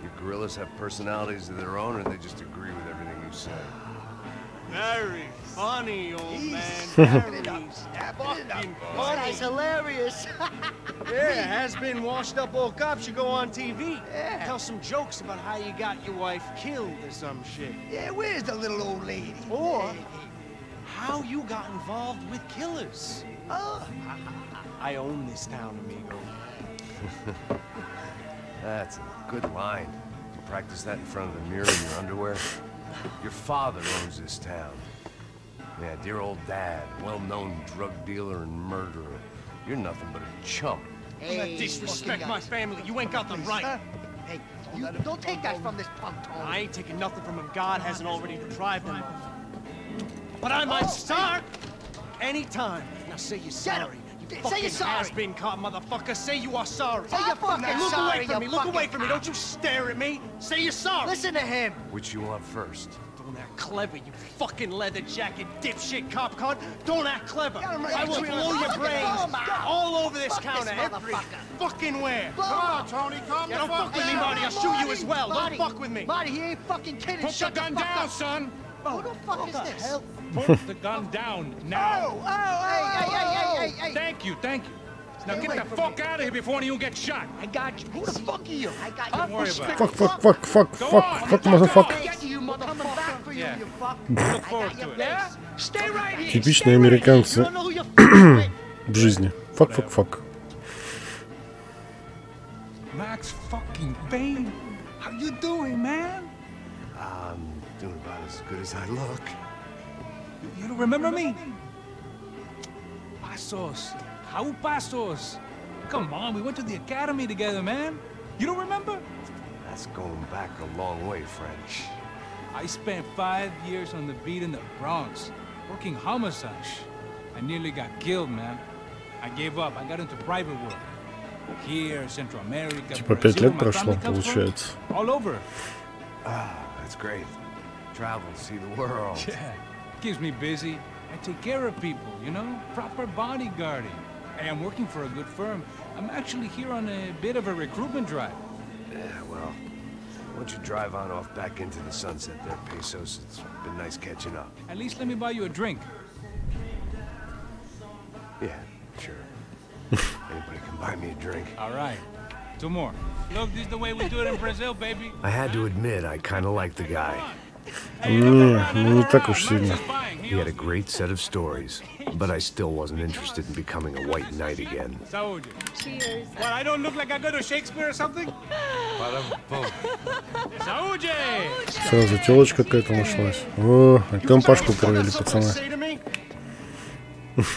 [SPEAKER 2] You gorillas have personalities of their own, or they just agree with everything you say?
[SPEAKER 12] Very funny, old man. Very fucking funny. That's hilarious. Yeah, has-been washed-up old cop should go on TV. Yeah. Tell some jokes about how you got your wife killed or some shit. Yeah, where's the little old lady? Or how you got involved with killers. Oh. I own this town, amigo.
[SPEAKER 2] That's a good line. You practice that in front of the mirror in your underwear. Your father owns this town. Yeah, dear old dad, well-known drug dealer and murderer. You're nothing but a chump.
[SPEAKER 12] Hey, disrespect my family. You ain't got the right.
[SPEAKER 14] Hey, you don't take that from this punk, Tony.
[SPEAKER 12] I ain't taking nothing from him. God hasn't already deprived him of. But I might start anytime. Now say you're sorry. You fucking has-been caught, motherfucker. Say you are sorry.
[SPEAKER 14] Say you're fucking
[SPEAKER 12] look
[SPEAKER 14] sorry,
[SPEAKER 12] away from me.
[SPEAKER 14] you
[SPEAKER 12] Look away
[SPEAKER 14] fucking
[SPEAKER 12] from me. Don't you stare at me. Say you're sorry.
[SPEAKER 14] Listen to him.
[SPEAKER 11] Which you want first?
[SPEAKER 12] Don't act clever, you fucking leather jacket dipshit cop cunt. Don't act clever. I will blow your brains all over this counter, every fucking where.
[SPEAKER 5] Come on, Tony, calm the
[SPEAKER 12] Don't
[SPEAKER 5] fuck
[SPEAKER 12] fuck with me, Marty. I'll shoot you as well. Don't fuck with me.
[SPEAKER 14] Marty, he ain't fucking kidding.
[SPEAKER 3] Put the gun down, son.
[SPEAKER 14] Who the fuck is this?
[SPEAKER 3] Put the gun down now.
[SPEAKER 14] Hey.
[SPEAKER 3] Thank you. Now get the fuck out of here before any of you get shot.
[SPEAKER 14] I got you. Who the fuck are you? I got you.
[SPEAKER 3] Don't worry about it.
[SPEAKER 1] Fuck, motherfucker.
[SPEAKER 14] I got you, motherfucker. Back for you, you fuck.
[SPEAKER 3] Look forward to it.
[SPEAKER 14] Yeah? Stay right here.
[SPEAKER 1] Типичные американцы в жизни. Fuck.
[SPEAKER 3] Max fucking Payne. How you doing, man?
[SPEAKER 2] I'm doing about as good as I look.
[SPEAKER 3] You don't remember me? Pasos. How Pasos? Come on, we went to the academy together, man. You don't remember?
[SPEAKER 2] That's going back a long way, French.
[SPEAKER 3] I spent 5 years on the beat in the Bronx, working homicide. I nearly got killed, man. I gave up. I got into private work. Here, Central America,
[SPEAKER 1] Типа 5 лет прошло, получается.
[SPEAKER 3] All over.
[SPEAKER 2] Ah, that's great. Travel, see the world.
[SPEAKER 3] Yeah, keeps me busy. I take care of people, you know? Proper bodyguarding. Hey, I'm working for a good firm. I'm actually here on a bit of a recruitment drive.
[SPEAKER 2] Yeah, well, why don't you drive on off back into the sunset there, Pesos? It's been nice catching up.
[SPEAKER 3] At least let me buy you a drink.
[SPEAKER 2] Yeah, sure. Anybody can buy me a drink.
[SPEAKER 3] All right. 2 more. Look, this is the way we do it in Brazil, baby.
[SPEAKER 2] I had to admit, I kind of liked the guy.
[SPEAKER 1] Не так уж сильно.
[SPEAKER 2] He had a great set of stories, but I still wasn't interested in becoming a white knight again.
[SPEAKER 3] Cheers. What, I don't look like I go to Shakespeare or something?
[SPEAKER 1] Сразу телочка какая-то нашлась. О, компашку провели, пацаны.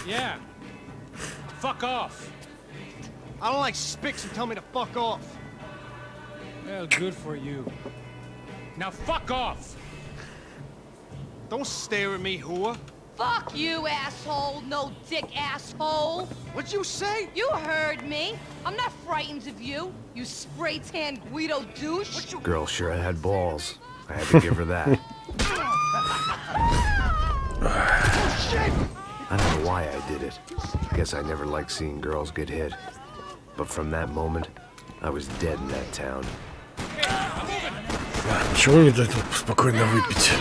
[SPEAKER 12] Yeah. Fuck off. I don't like spicks who tell me to fuck off.
[SPEAKER 3] Well, good for you. Now fuck off.
[SPEAKER 12] Don't stare at me, whore.
[SPEAKER 8] Fuck you, asshole. No dick, asshole.
[SPEAKER 12] What'd you say?
[SPEAKER 8] You heard me. I'm not frightened of you, you spray-tan Guido douche.
[SPEAKER 2] Girl sure had balls. I had to give her that. I don't know why I did it. Guess I never liked seeing girls get hit. But from that moment, I was dead in that town.
[SPEAKER 1] Чего не дать спокойно выпить?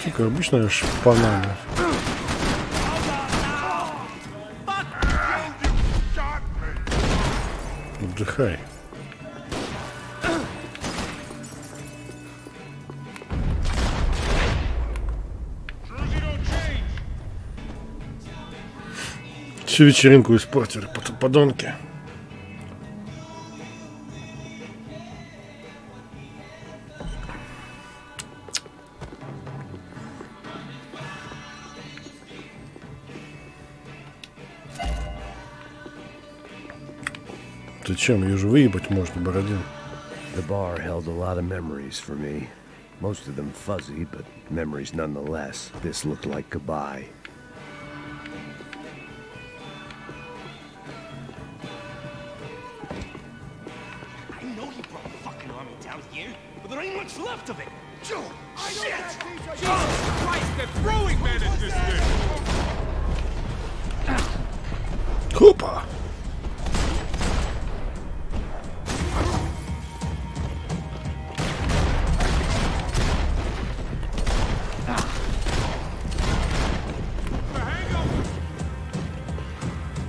[SPEAKER 1] Типа обычная шпана. Отдыхай. Всю вечеринку испортили, подонки. Зачем? Ее же выебать можно, Бородин.
[SPEAKER 11] The bar held a lot of memories for me. Most of them fuzzy, but memories nonetheless. This looked like goodbye.
[SPEAKER 12] But there ain't much left of it. Joe, shit! Jesus Christ, they're throwing men at this thing!
[SPEAKER 1] Hoopa!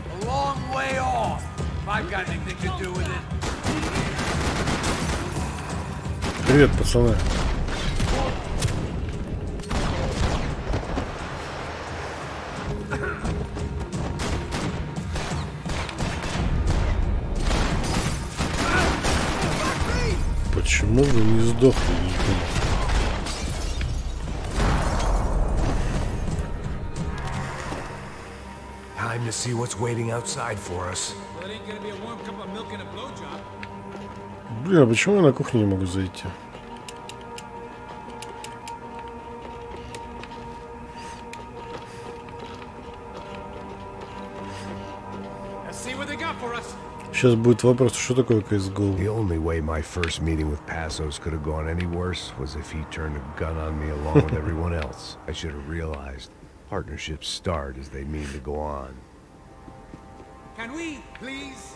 [SPEAKER 6] A long way off. If I've got anything to do with it.
[SPEAKER 1] Привет, пацаны. Почему вы не сдохли?
[SPEAKER 11] to see what's waiting outside for us.
[SPEAKER 3] Well, it ain't gonna be a warm cup of milk and a blowjob.
[SPEAKER 1] Блин, а почему я на кухню не могу зайти? Сейчас будет вопрос, что такое CSGO?
[SPEAKER 2] The only way my first meeting with Passos could have gone any worse was if he turned a gun on me along with everyone else. I should have realized partnerships start as they mean to go on.
[SPEAKER 3] Can we, please?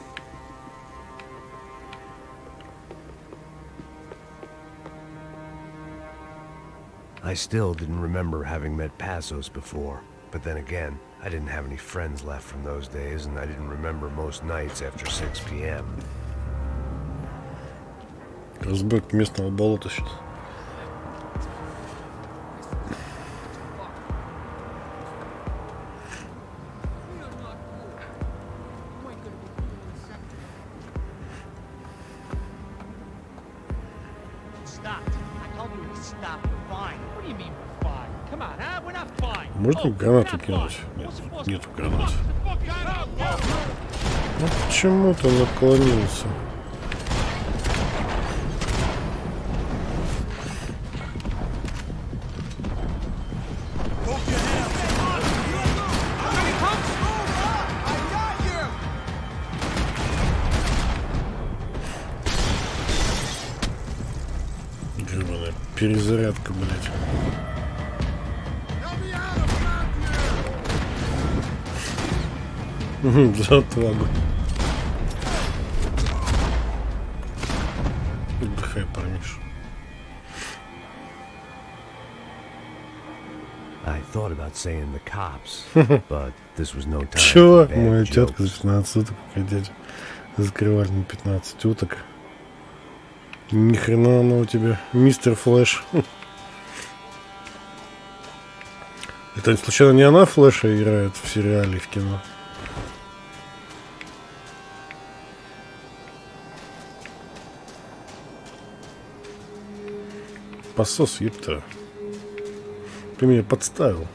[SPEAKER 2] I still didn't remember having met Passos before, but then again, I didn't have any friends left from those days, and I didn't remember most nights after 6 p.m.
[SPEAKER 1] Разборка местного болота сейчас. Можно гранату кинуть? Нет, нету гранат. Ну, почему-то наклонился. Гребаная перезарядка, блядь. За отвагу. Отдыхай, парниш.
[SPEAKER 2] I thought about saying the cops, but this was no time.
[SPEAKER 1] Чего? Моя тетка за 15 уток, дядя. Закрывали на 15 уток. Ни хрена она у тебя, мистер Флэш. Это случайно не она Флэша играет в сериале, в кино? Посос, епта. Ты меня подставил.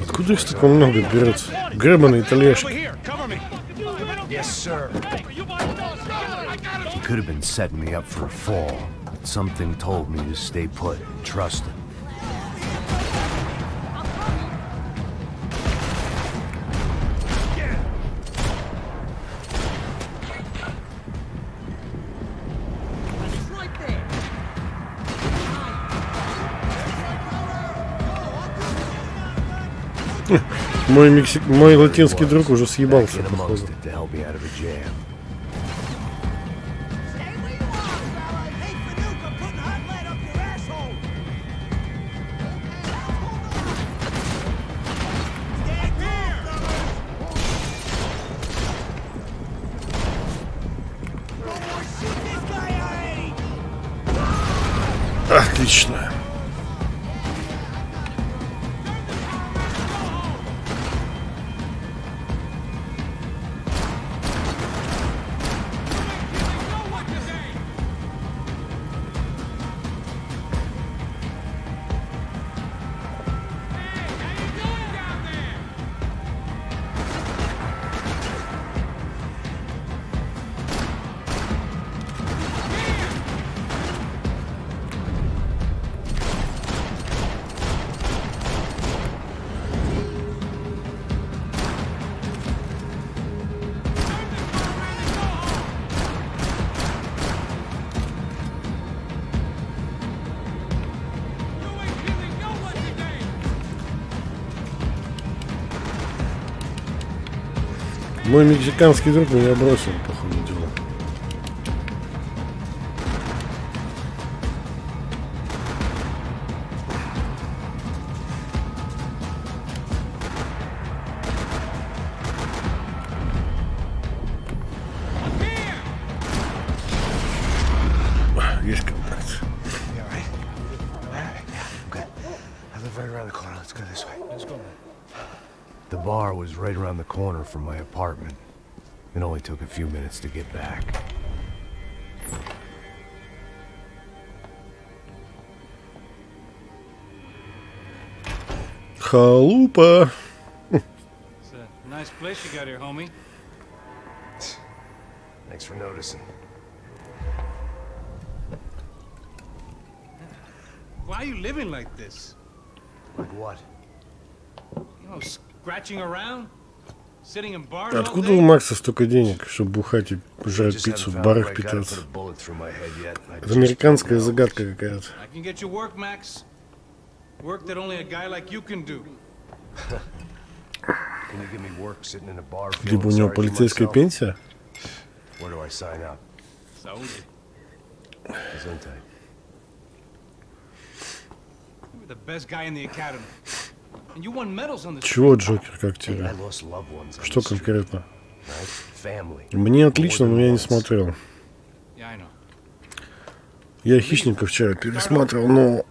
[SPEAKER 1] Откуда их столько много берется? Гребаные итальяшки.
[SPEAKER 11] He could have been setting me up for a fall, but something told me to stay put and trust him.
[SPEAKER 1] Мой латинский друг уже съебался, походу. Отлично. Мой мексиканский друг меня бросил, по ходу дела. Есть контакт.
[SPEAKER 11] The bar was right around the corner from my apartment. It only took a few minutes to get back.
[SPEAKER 1] Халупа.
[SPEAKER 3] It's a nice place you got here, homie.
[SPEAKER 2] Thanks for noticing.
[SPEAKER 3] Why are you living like this?
[SPEAKER 2] Like what?
[SPEAKER 3] You know, scratching around, sitting in bars all
[SPEAKER 1] Откуда у
[SPEAKER 3] day.
[SPEAKER 1] Макса столько денег, чтобы бухать и жрать пиццу, в барах питаться? Это американская загадка какая-то.
[SPEAKER 3] I can get you work, Max. Work that only a guy like you can do.
[SPEAKER 2] Can you give me work sitting in a bar?
[SPEAKER 1] Либо у него полицейская пенсия.
[SPEAKER 2] Where do I sign up?
[SPEAKER 3] Saudi.
[SPEAKER 2] Gesundheit.
[SPEAKER 3] You were the best guy in the academy. And you won medals on the
[SPEAKER 1] Чего, Джокер, как тебе? Что конкретно? Мне отлично, но я не смотрел.
[SPEAKER 3] Yeah, I know.
[SPEAKER 1] Я Хищника вчера пересматривал, но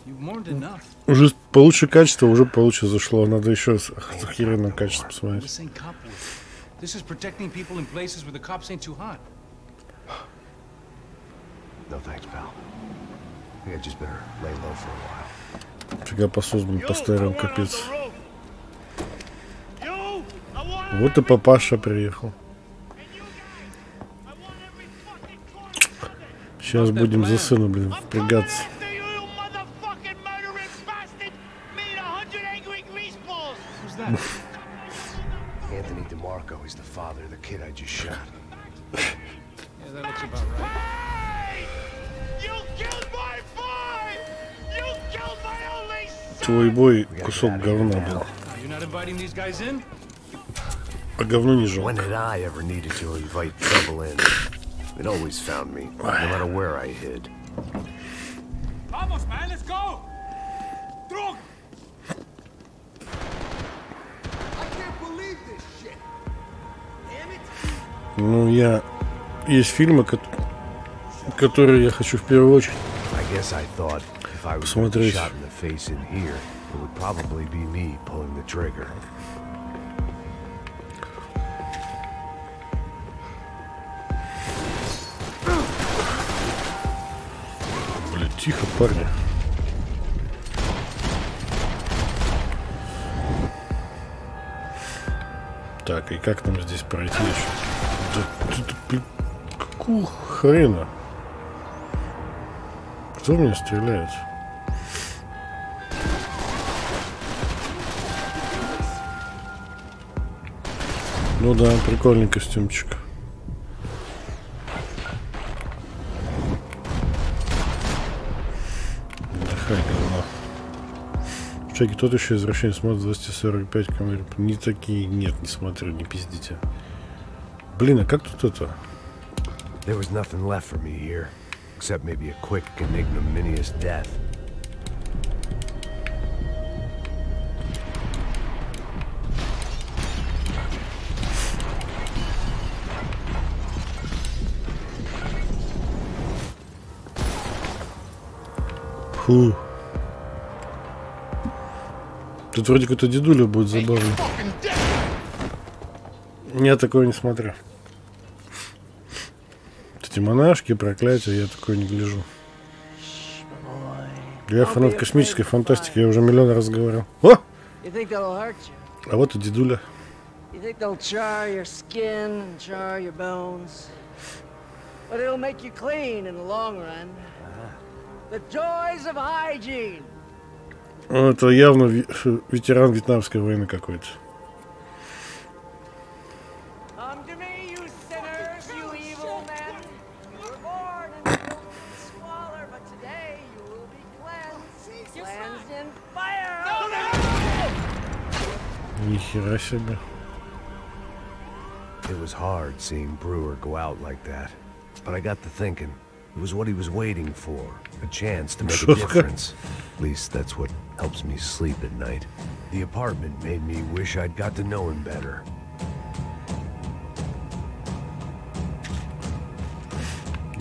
[SPEAKER 3] You've mourned enough.
[SPEAKER 1] уже получше качество, уже получше зашло. Надо еще с охеренным качеством смотреть.
[SPEAKER 3] This ain't cop work. This is protecting people in places where the cops ain't too hot.
[SPEAKER 2] No thanks, pal. I think I just better lay low for a while.
[SPEAKER 1] Фига по созданным постарел, капец. Вот и папаша приехал. Сейчас будем за сына, блин, впрягаться.
[SPEAKER 2] Anthony DeMarco is the father of the kid I just shot.
[SPEAKER 3] Yeah, that looks about right.
[SPEAKER 5] You killed my boy! You killed my only son!
[SPEAKER 1] Твой бой кусок говна был.
[SPEAKER 3] You're not inviting these guys in?
[SPEAKER 1] А говно не жалко.
[SPEAKER 2] When had I ever needed to invite trouble in? It always found me, no matter where I hid.
[SPEAKER 5] Vamos, man, let's go! Drug! I can't believe this shit! Damn it!
[SPEAKER 1] Ну, есть фильмы, которые я хочу в первую очередь посмотреть.
[SPEAKER 2] It would probably be me pulling the trigger.
[SPEAKER 1] Блин, тихо, парни. Так, и как нам здесь пройти еще? Какого хрена? Кто меня стреляет? Ну да, прикольный костюмчик. Отдыхай, говно. Шейки, тот еще извращенец, смотрит 245 камер. Не такие, нет, не смотрю, не пиздите. Блин, а как тут это?
[SPEAKER 2] There was nothing left for me here, except maybe a quick and ignominious death.
[SPEAKER 1] Фу. Тут вроде какой-то дедуля будет забавный. Я такого не смотрю. Эти монашки, проклятия, я такое не гляжу. Я фанат космической фантастики, я уже миллион раз говорил. О! А вот и дедуля. Это явно ветеран вьетнамской войны какой-то. Нихера себе.
[SPEAKER 2] It was hard seeing Brewer go out like that, but I got to thinking. It was what he was waiting for, a chance to make a difference. At least that's what helps me sleep at night. The apartment made me wish I'd got to know him better.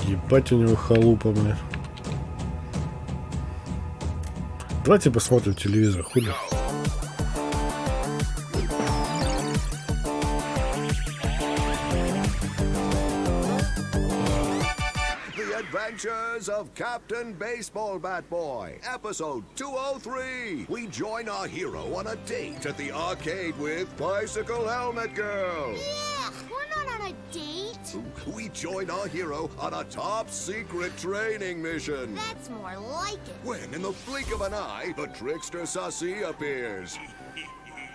[SPEAKER 1] Ебать у него халупа, блин. Давайте посмотрим телевизор, хули.
[SPEAKER 15] Adventures of Captain Baseball Bat Boy, episode 203. We join our hero on a date at the arcade with Bicycle Helmet Girl.
[SPEAKER 16] Yeah, we're not on a date.
[SPEAKER 15] We join our hero on a top secret training mission.
[SPEAKER 16] That's more like it.
[SPEAKER 15] When, in the blink of an eye, the trickster Sassy appears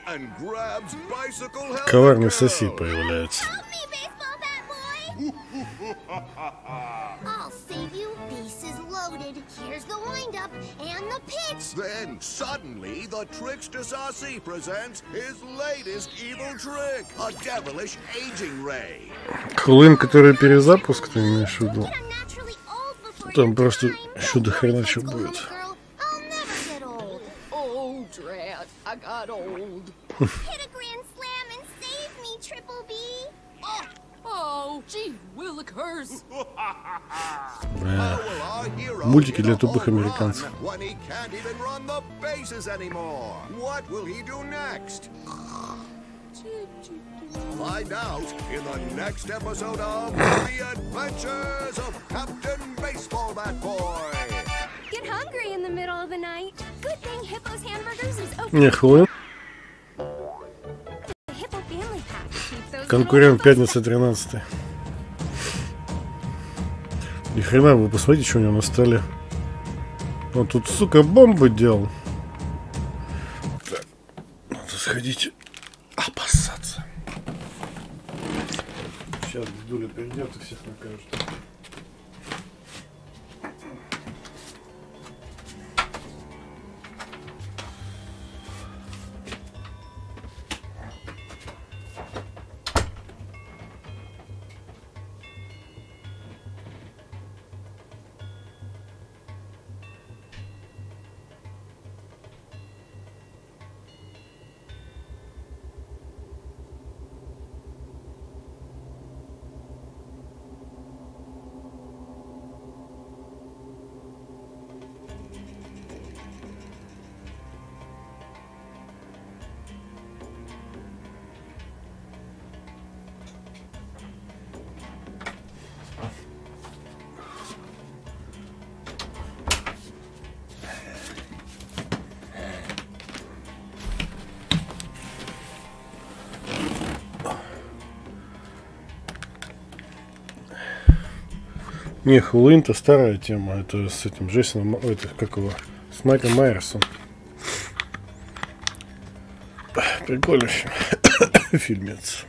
[SPEAKER 15] and grabs Bicycle Helmet
[SPEAKER 1] Коварный
[SPEAKER 15] Girl.
[SPEAKER 1] Соси появляется.
[SPEAKER 16] I'll save you. Bases loaded. Here's the windup and the pitch.
[SPEAKER 15] Then suddenly the trickster Sassy presents his latest evil trick, a devilish aging ray.
[SPEAKER 1] Хлын, который перезапуск, ты имеешь в виду? Там просто еще до хрена что будет.
[SPEAKER 16] Oh, drat, I got old. Hit a grand slam and save me, Triple B. Oh, gee willikers.
[SPEAKER 1] Мультики для тупых американцев.
[SPEAKER 15] When he can't even run the bases anymore. What will he do next? Find out in the next episode of The Adventures of Captain Baseball Bat Boy.
[SPEAKER 16] Get hungry in the middle of the night. Good thing Hippo's Hamburgers is open.
[SPEAKER 1] Не, Хлын. Конкурент пятница 13. Ни хрена, вы посмотрите, что у него на столе. Он тут, сука, бомбы делал. Так, надо сходить опасаться. Сейчас Дуля придет и всех накажет. Не, Хэллоуин-то старая тема. Это с этим Джейсоном, это как его, с Майком Майерсом. Прикольный фильмец.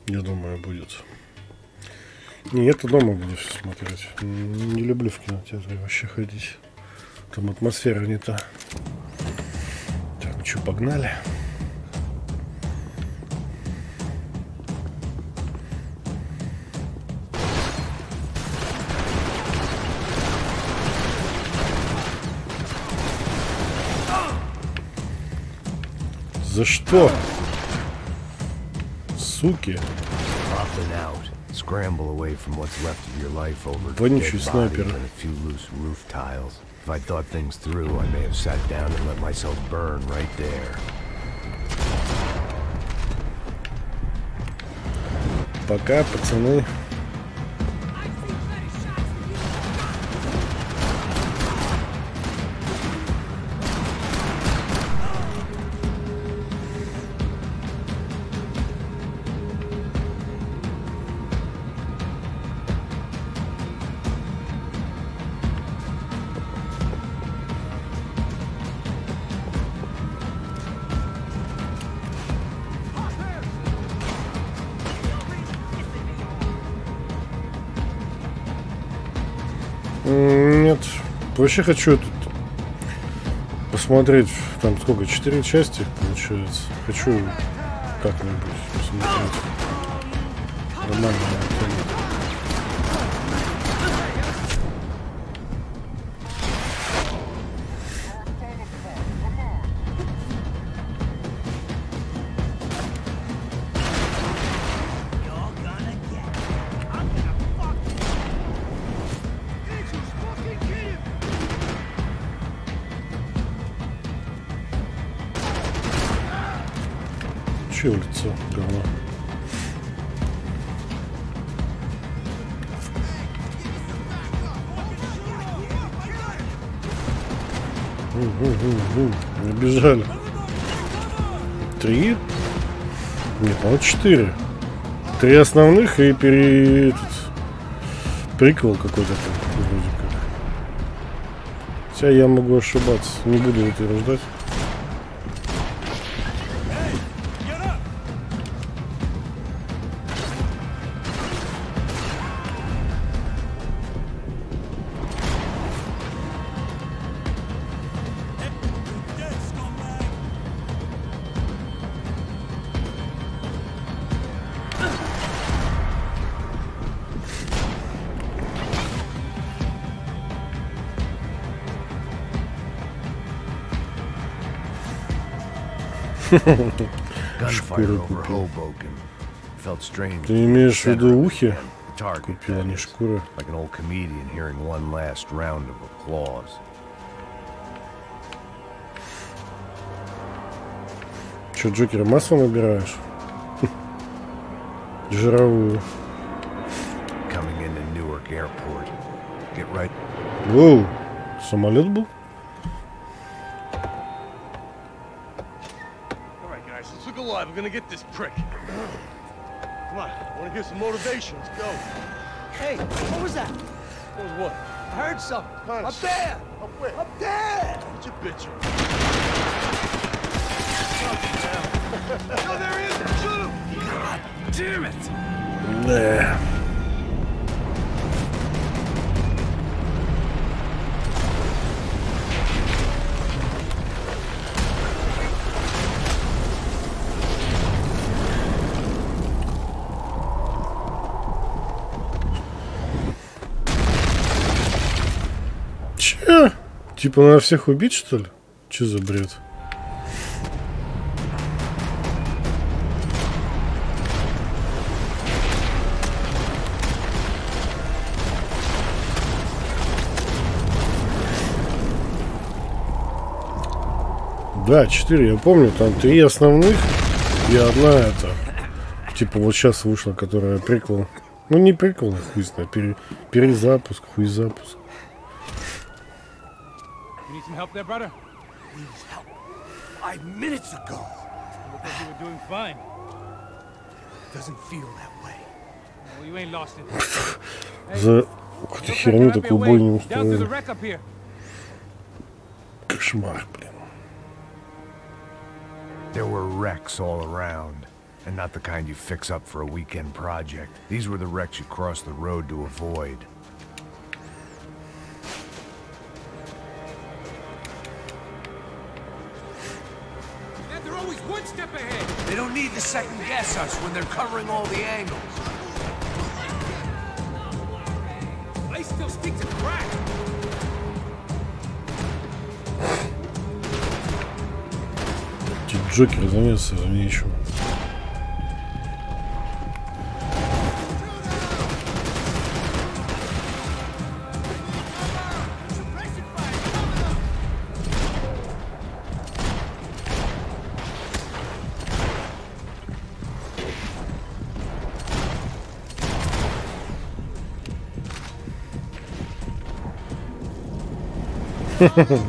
[SPEAKER 1] Я думаю, будет. Не, это дома буду все смотреть. Не люблю в кинотеатре вообще ходить. Там атмосфера не та. Так, ну что, погнали. За что? Суки. Вонючий снайпер. Пока, пацаны. Нет, вообще хочу тут посмотреть, там сколько, 4 части получается. Хочу как-нибудь посмотреть. Нормально. Че лицо говно? Набежали. 3? Нет, по-моему 4. 3 основных и приквел какой-то там, вроде как. Хотя я могу ошибаться, не буду утверждать. Шкуру купил. Ты имеешь в виду ухи? Купил, а не шкуры. Че, Джокера, массу набираешь? Жировую. Воу, самолет был?
[SPEAKER 12] We're gonna get this prick. Come on, I wanna hear some motivation. Let's go.
[SPEAKER 14] Hey, what was that?
[SPEAKER 12] What was what?
[SPEAKER 14] I heard something.
[SPEAKER 12] Punch.
[SPEAKER 14] Up there!
[SPEAKER 12] Up where?
[SPEAKER 14] Up there!
[SPEAKER 12] Get your bitch. Oh, there he is! Shoot him! God damn it!
[SPEAKER 1] There. Че? Типа надо всех убить, что ли? Че за бред? Да, 4, я помню, там 3 основных и одна это. Типа вот сейчас вышла, которая приквел. Ну не приквел, хуй знает, перезапуск, хуй запуск.
[SPEAKER 3] You need some help there, brother?
[SPEAKER 14] Needs help. 5 minutes ago.
[SPEAKER 3] Looked like you were doing fine.
[SPEAKER 14] Doesn't feel that way.
[SPEAKER 3] Well, you ain't lost it.
[SPEAKER 1] За какую-то херню такую бой не устроил. Кошмар, блин.
[SPEAKER 11] There were wrecks all around, and not the kind you fix up for a weekend project. These were the wrecks you crossed the road to avoid.
[SPEAKER 14] And they're always one step ahead. They don't need to second guess us when they're covering all the angles. They still stick to crack.
[SPEAKER 1] Джокер занялся за мне еще.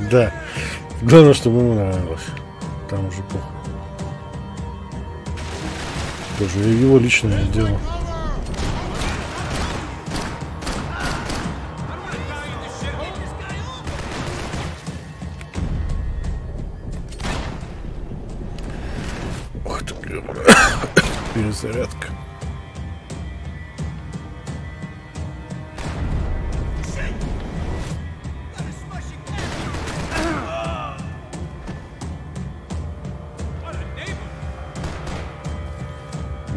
[SPEAKER 1] Да. Главное, чтобы ему нравилось. Там уже плохо. Тоже его личное дело. Ох ты, блин. Перезарядка.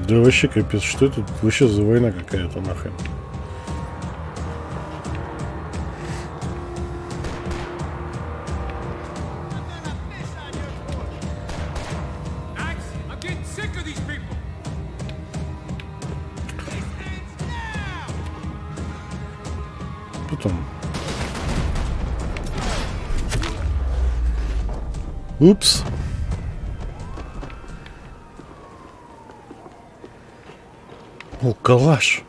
[SPEAKER 1] Да вообще капец, что это вообще за война какая-то нахрен? Потом. Упс. О, калаш.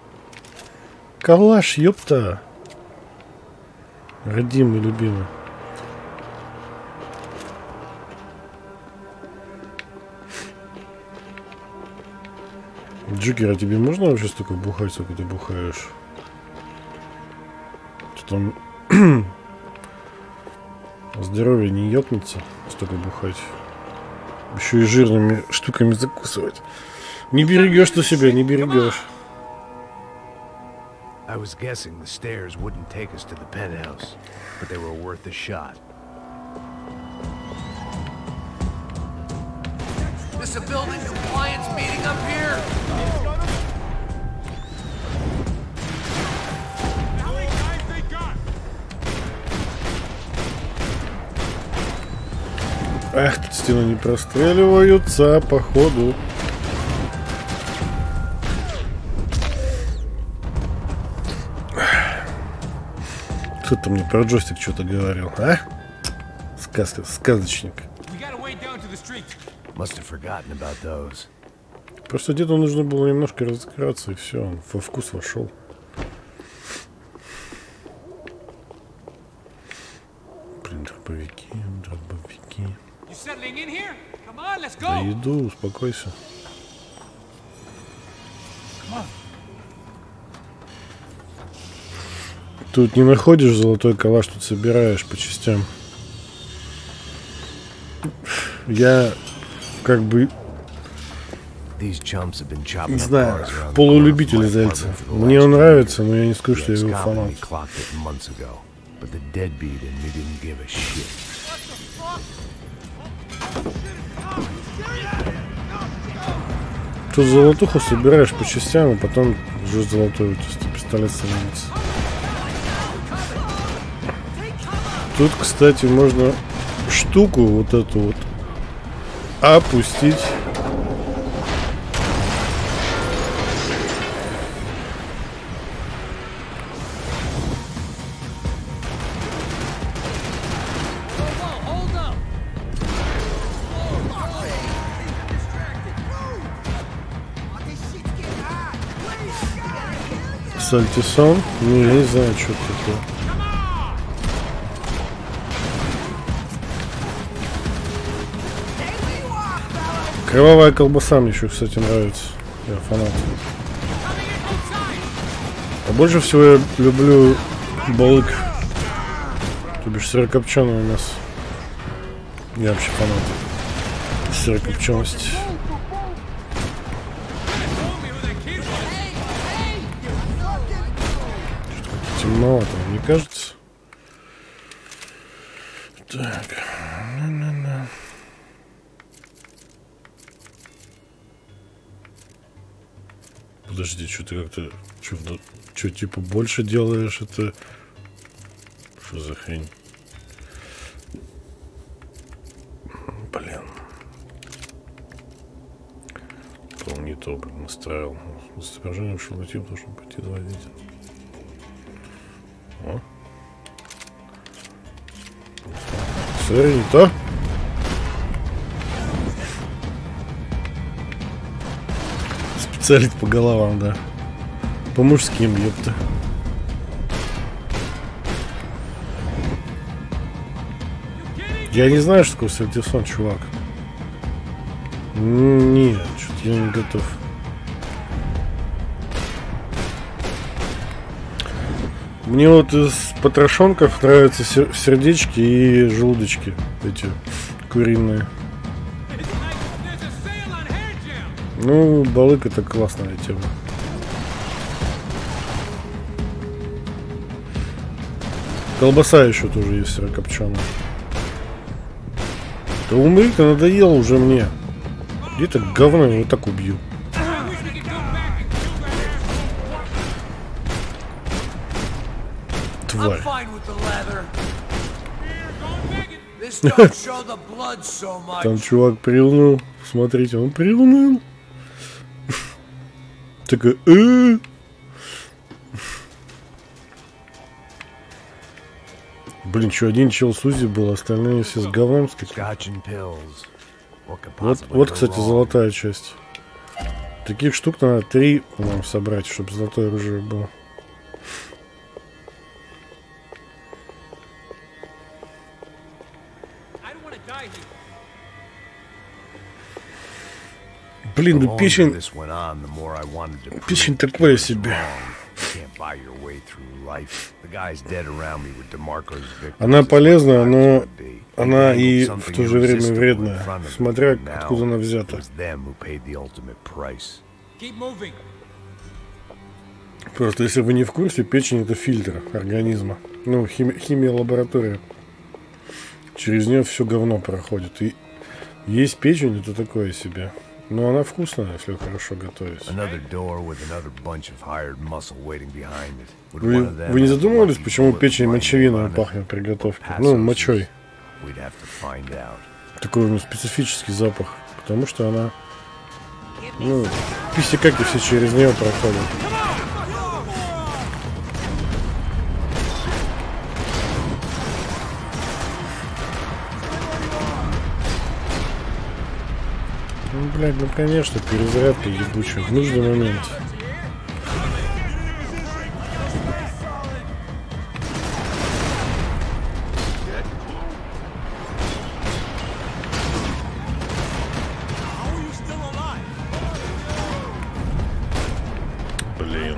[SPEAKER 1] Калаш, ёпта. Родимый, любимый. Джокер, а тебе можно вообще столько бухать, сколько ты бухаешь? Что там здоровье не ёбнется, столько бухать. Еще и жирными штуками закусывать. Не берегешь ты себя, не берегешь.
[SPEAKER 11] I was guessing the stairs wouldn't take us to the penthouse, but they were worth a shot.
[SPEAKER 14] This a building compliance meeting up here?
[SPEAKER 1] Эх, тут стены не простреливаются, походу. Кто-то мне про джойстик что-то говорил, а? Сказочник. Просто где-то нужно было немножко разыграться, и все, он во вкус вошел. Блин, дробовики. Да иду, успокойся. Тут не находишь золотой калаш, тут собираешь по частям. Я как бы не знаю, полулюбитель Зельца. Мне он нравится, но я не скажу, что я его фанат. Тут золотуху собираешь по частям, а потом уже золотой пистолет становится. Тут, кстати, можно штуку вот эту вот опустить. Сальтисон? Не знаю, что такое. Кровавая колбаса мне еще, кстати, нравится. Я фанат. А больше всего я люблю балык. То бишь сырокопченое мясо. Я вообще фанат сырокопчености. Темновато, мне кажется. Так. Подожди, что ты как-то... Что, типа, больше делаешь? Это... Что за хрень? Блин. Не то настраивал. Изображение в шелотив должен пойти 2 видео. О. Смотри, не то. Специалист по головам, да. По мужским, ёпта. Я не знаю, что такое сальтисон, чувак. Нет, что-то я не готов. Мне вот из потрошонков нравятся сердечки и желудочки. Эти куриные. Ну, балык — это классная тема. Колбаса еще тоже есть сырокопченая. Да умри, ты надоел уже мне. Где-то говно, я вот так убью. Тварь. Там чувак приуныл. Смотрите, он приуныл. Такой, Блин, что один чел с Узи был, остальные все с говном скачали. Вот, кстати, золотая часть. Таких штук надо 3, по-моему, собрать, чтобы золотое оружие было. Блин, ну печень... Печень такое себе. Она полезная, но она и в то же время вредная, смотря откуда она взята. Просто если вы не в курсе, печень это фильтр организма. Ну, химия лаборатория. Через нее все говно проходит. И есть печень, это такое себе. Но она вкусная, если хорошо готовить. Вы не задумывались, почему печень мочевиной пахнет при готовке? Ну, мочой. Такой у нее специфический запах. Потому что она... Ну, писекаки все через нее проходят. Ну, блядь, ну конечно, перезарядка ебучая в нужный момент. Блин.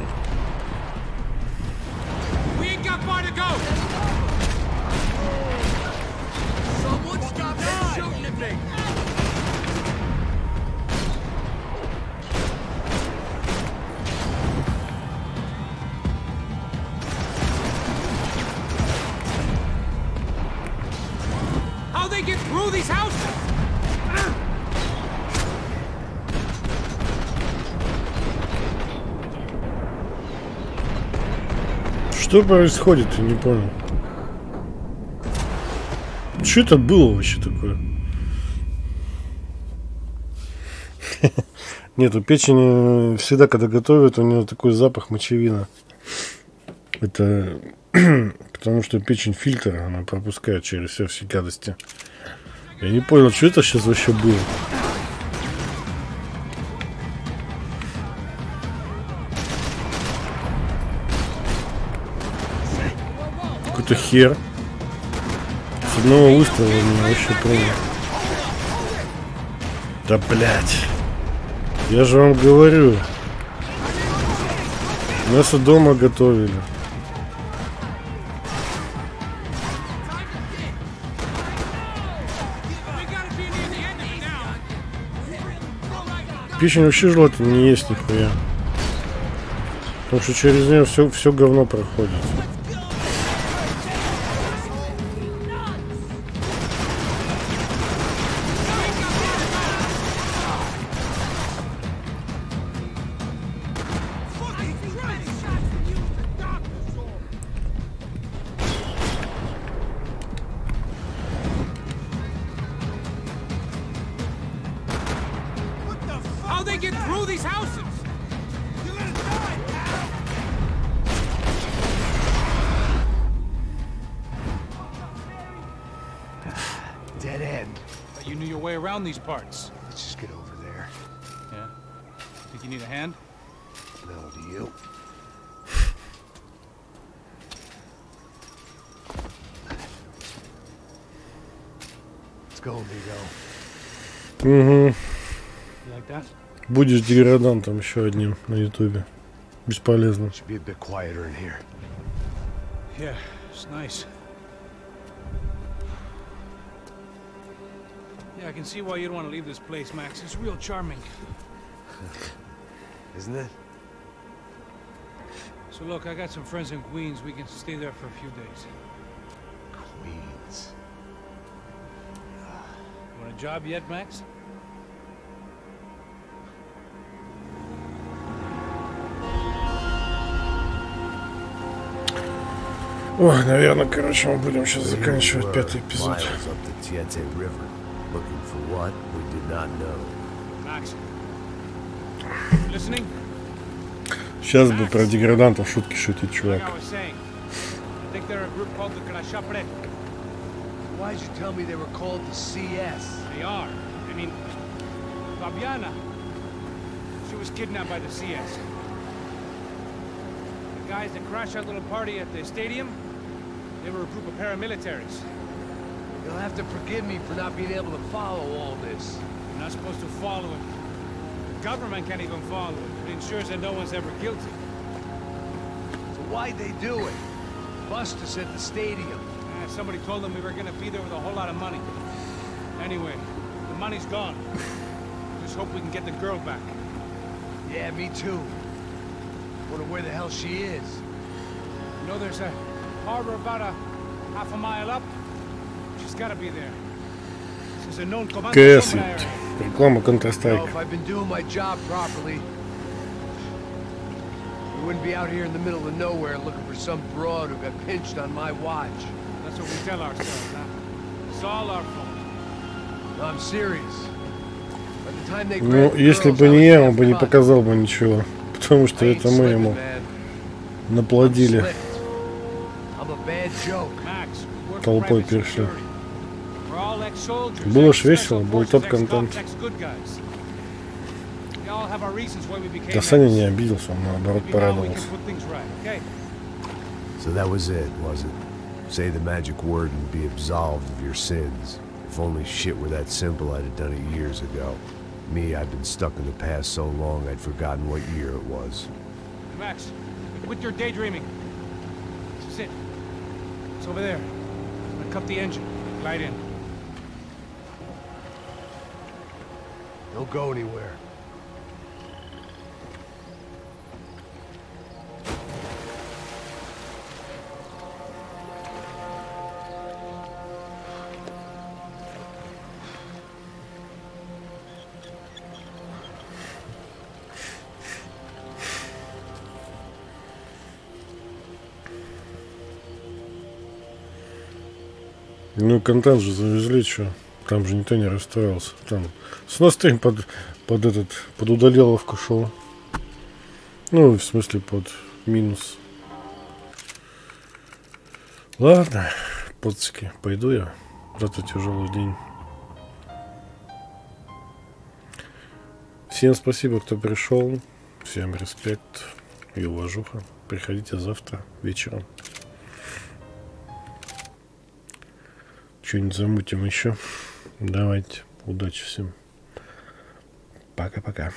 [SPEAKER 1] Что происходит, я не понял. Что это было вообще такое? Нет, у печени всегда, когда готовят, у нее такой запах мочевина. Это потому что печень фильтр, она пропускает через все гадости. Я не понял, что это сейчас вообще было. Какой-то хер. С одного выстрела меня вообще понял. Да блять. Я же вам говорю. Нас и дома готовили. Печень вообще желательно не есть нихуя. Потому что через нее все говно проходит.
[SPEAKER 3] These parts.
[SPEAKER 2] Let's just get over there.
[SPEAKER 3] Yeah? Think you need a hand?
[SPEAKER 2] No, do you? Let's go, Vigo.
[SPEAKER 1] Угу.
[SPEAKER 3] Like that?
[SPEAKER 1] Будешь деградантом еще одним на ютубе. Бесполезно.
[SPEAKER 2] Should be a bit quieter in here.
[SPEAKER 3] Yeah, it's nice. Yeah, I can see why you'd want to leave this place, Max. It's real charming.
[SPEAKER 2] Isn't it?
[SPEAKER 3] So look, I got some friends in Queens. We can stay there for a few days.
[SPEAKER 2] Queens.
[SPEAKER 3] Want a job yet, Max?
[SPEAKER 1] Ой, наверное, короче, мы будем сейчас заканчивать 5-й эпизод.
[SPEAKER 11] Looking for what we did not know.
[SPEAKER 3] Max, listening?
[SPEAKER 1] Сейчас бы про деградантов шутки шутить, чувак.
[SPEAKER 14] Why did you tell me they were called the CS?
[SPEAKER 3] They are. I mean, Fabiana, she was kidnapped by the CS. The guys that crashed our little party at the stadium, they were a group of paramilitaries.
[SPEAKER 14] You'll have to forgive me for not being able to follow all this.
[SPEAKER 3] You're not supposed to follow it. government can't even follow it. It ensures that no one's ever guilty.
[SPEAKER 14] So why'd they do it? Bust us at the stadium.
[SPEAKER 3] Somebody told them we were gonna be there with a whole lot of money. Anyway, the money's gone. Just hope we can get the girl back.
[SPEAKER 14] Yeah, me too. Wonder where the hell she is.
[SPEAKER 3] You know, there's a harbor about a half a mile up. She's gotta be there. This is a known commando area.
[SPEAKER 1] Реклама Counter-Strike.
[SPEAKER 14] If I've been doing my job properly, we wouldn't be out here in the middle of nowhere looking for some broad who got pinched on my watch.
[SPEAKER 3] That's what we tell ourselves, huh? It's all our fault.
[SPEAKER 14] No, I'm serious. By the time they
[SPEAKER 1] Ну, если бы не я, он бы не показал бы ничего. Потому что это мы ему наплодили. Толпой перешли. Было ж весело, был топ-контент. Да Саня не обиделся, он наоборот порадовался.
[SPEAKER 2] So that was it, was it? Say the magic word and be absolved of your sins. If only shit were that simple, I'd have done it years ago. Me, I've been stuck in the past so long, I'd forgotten what year it was.
[SPEAKER 3] Max, quit your daydreaming. Sit. It's over there. I'm gonna cut the engine. Glide in.
[SPEAKER 14] Don't go anywhere.
[SPEAKER 1] Ну, контент же завезли, что? Там же никто не расстроился. Там стрим под удалеловку шел. Ну, в смысле, под минус. Ладно, пацки, пойду я. Завтра тяжелый день. Всем спасибо, кто пришел. Всем респект и уважуха. Приходите завтра вечером. Что-нибудь замутим еще. Давайте. Удачи всем. Пока-пока.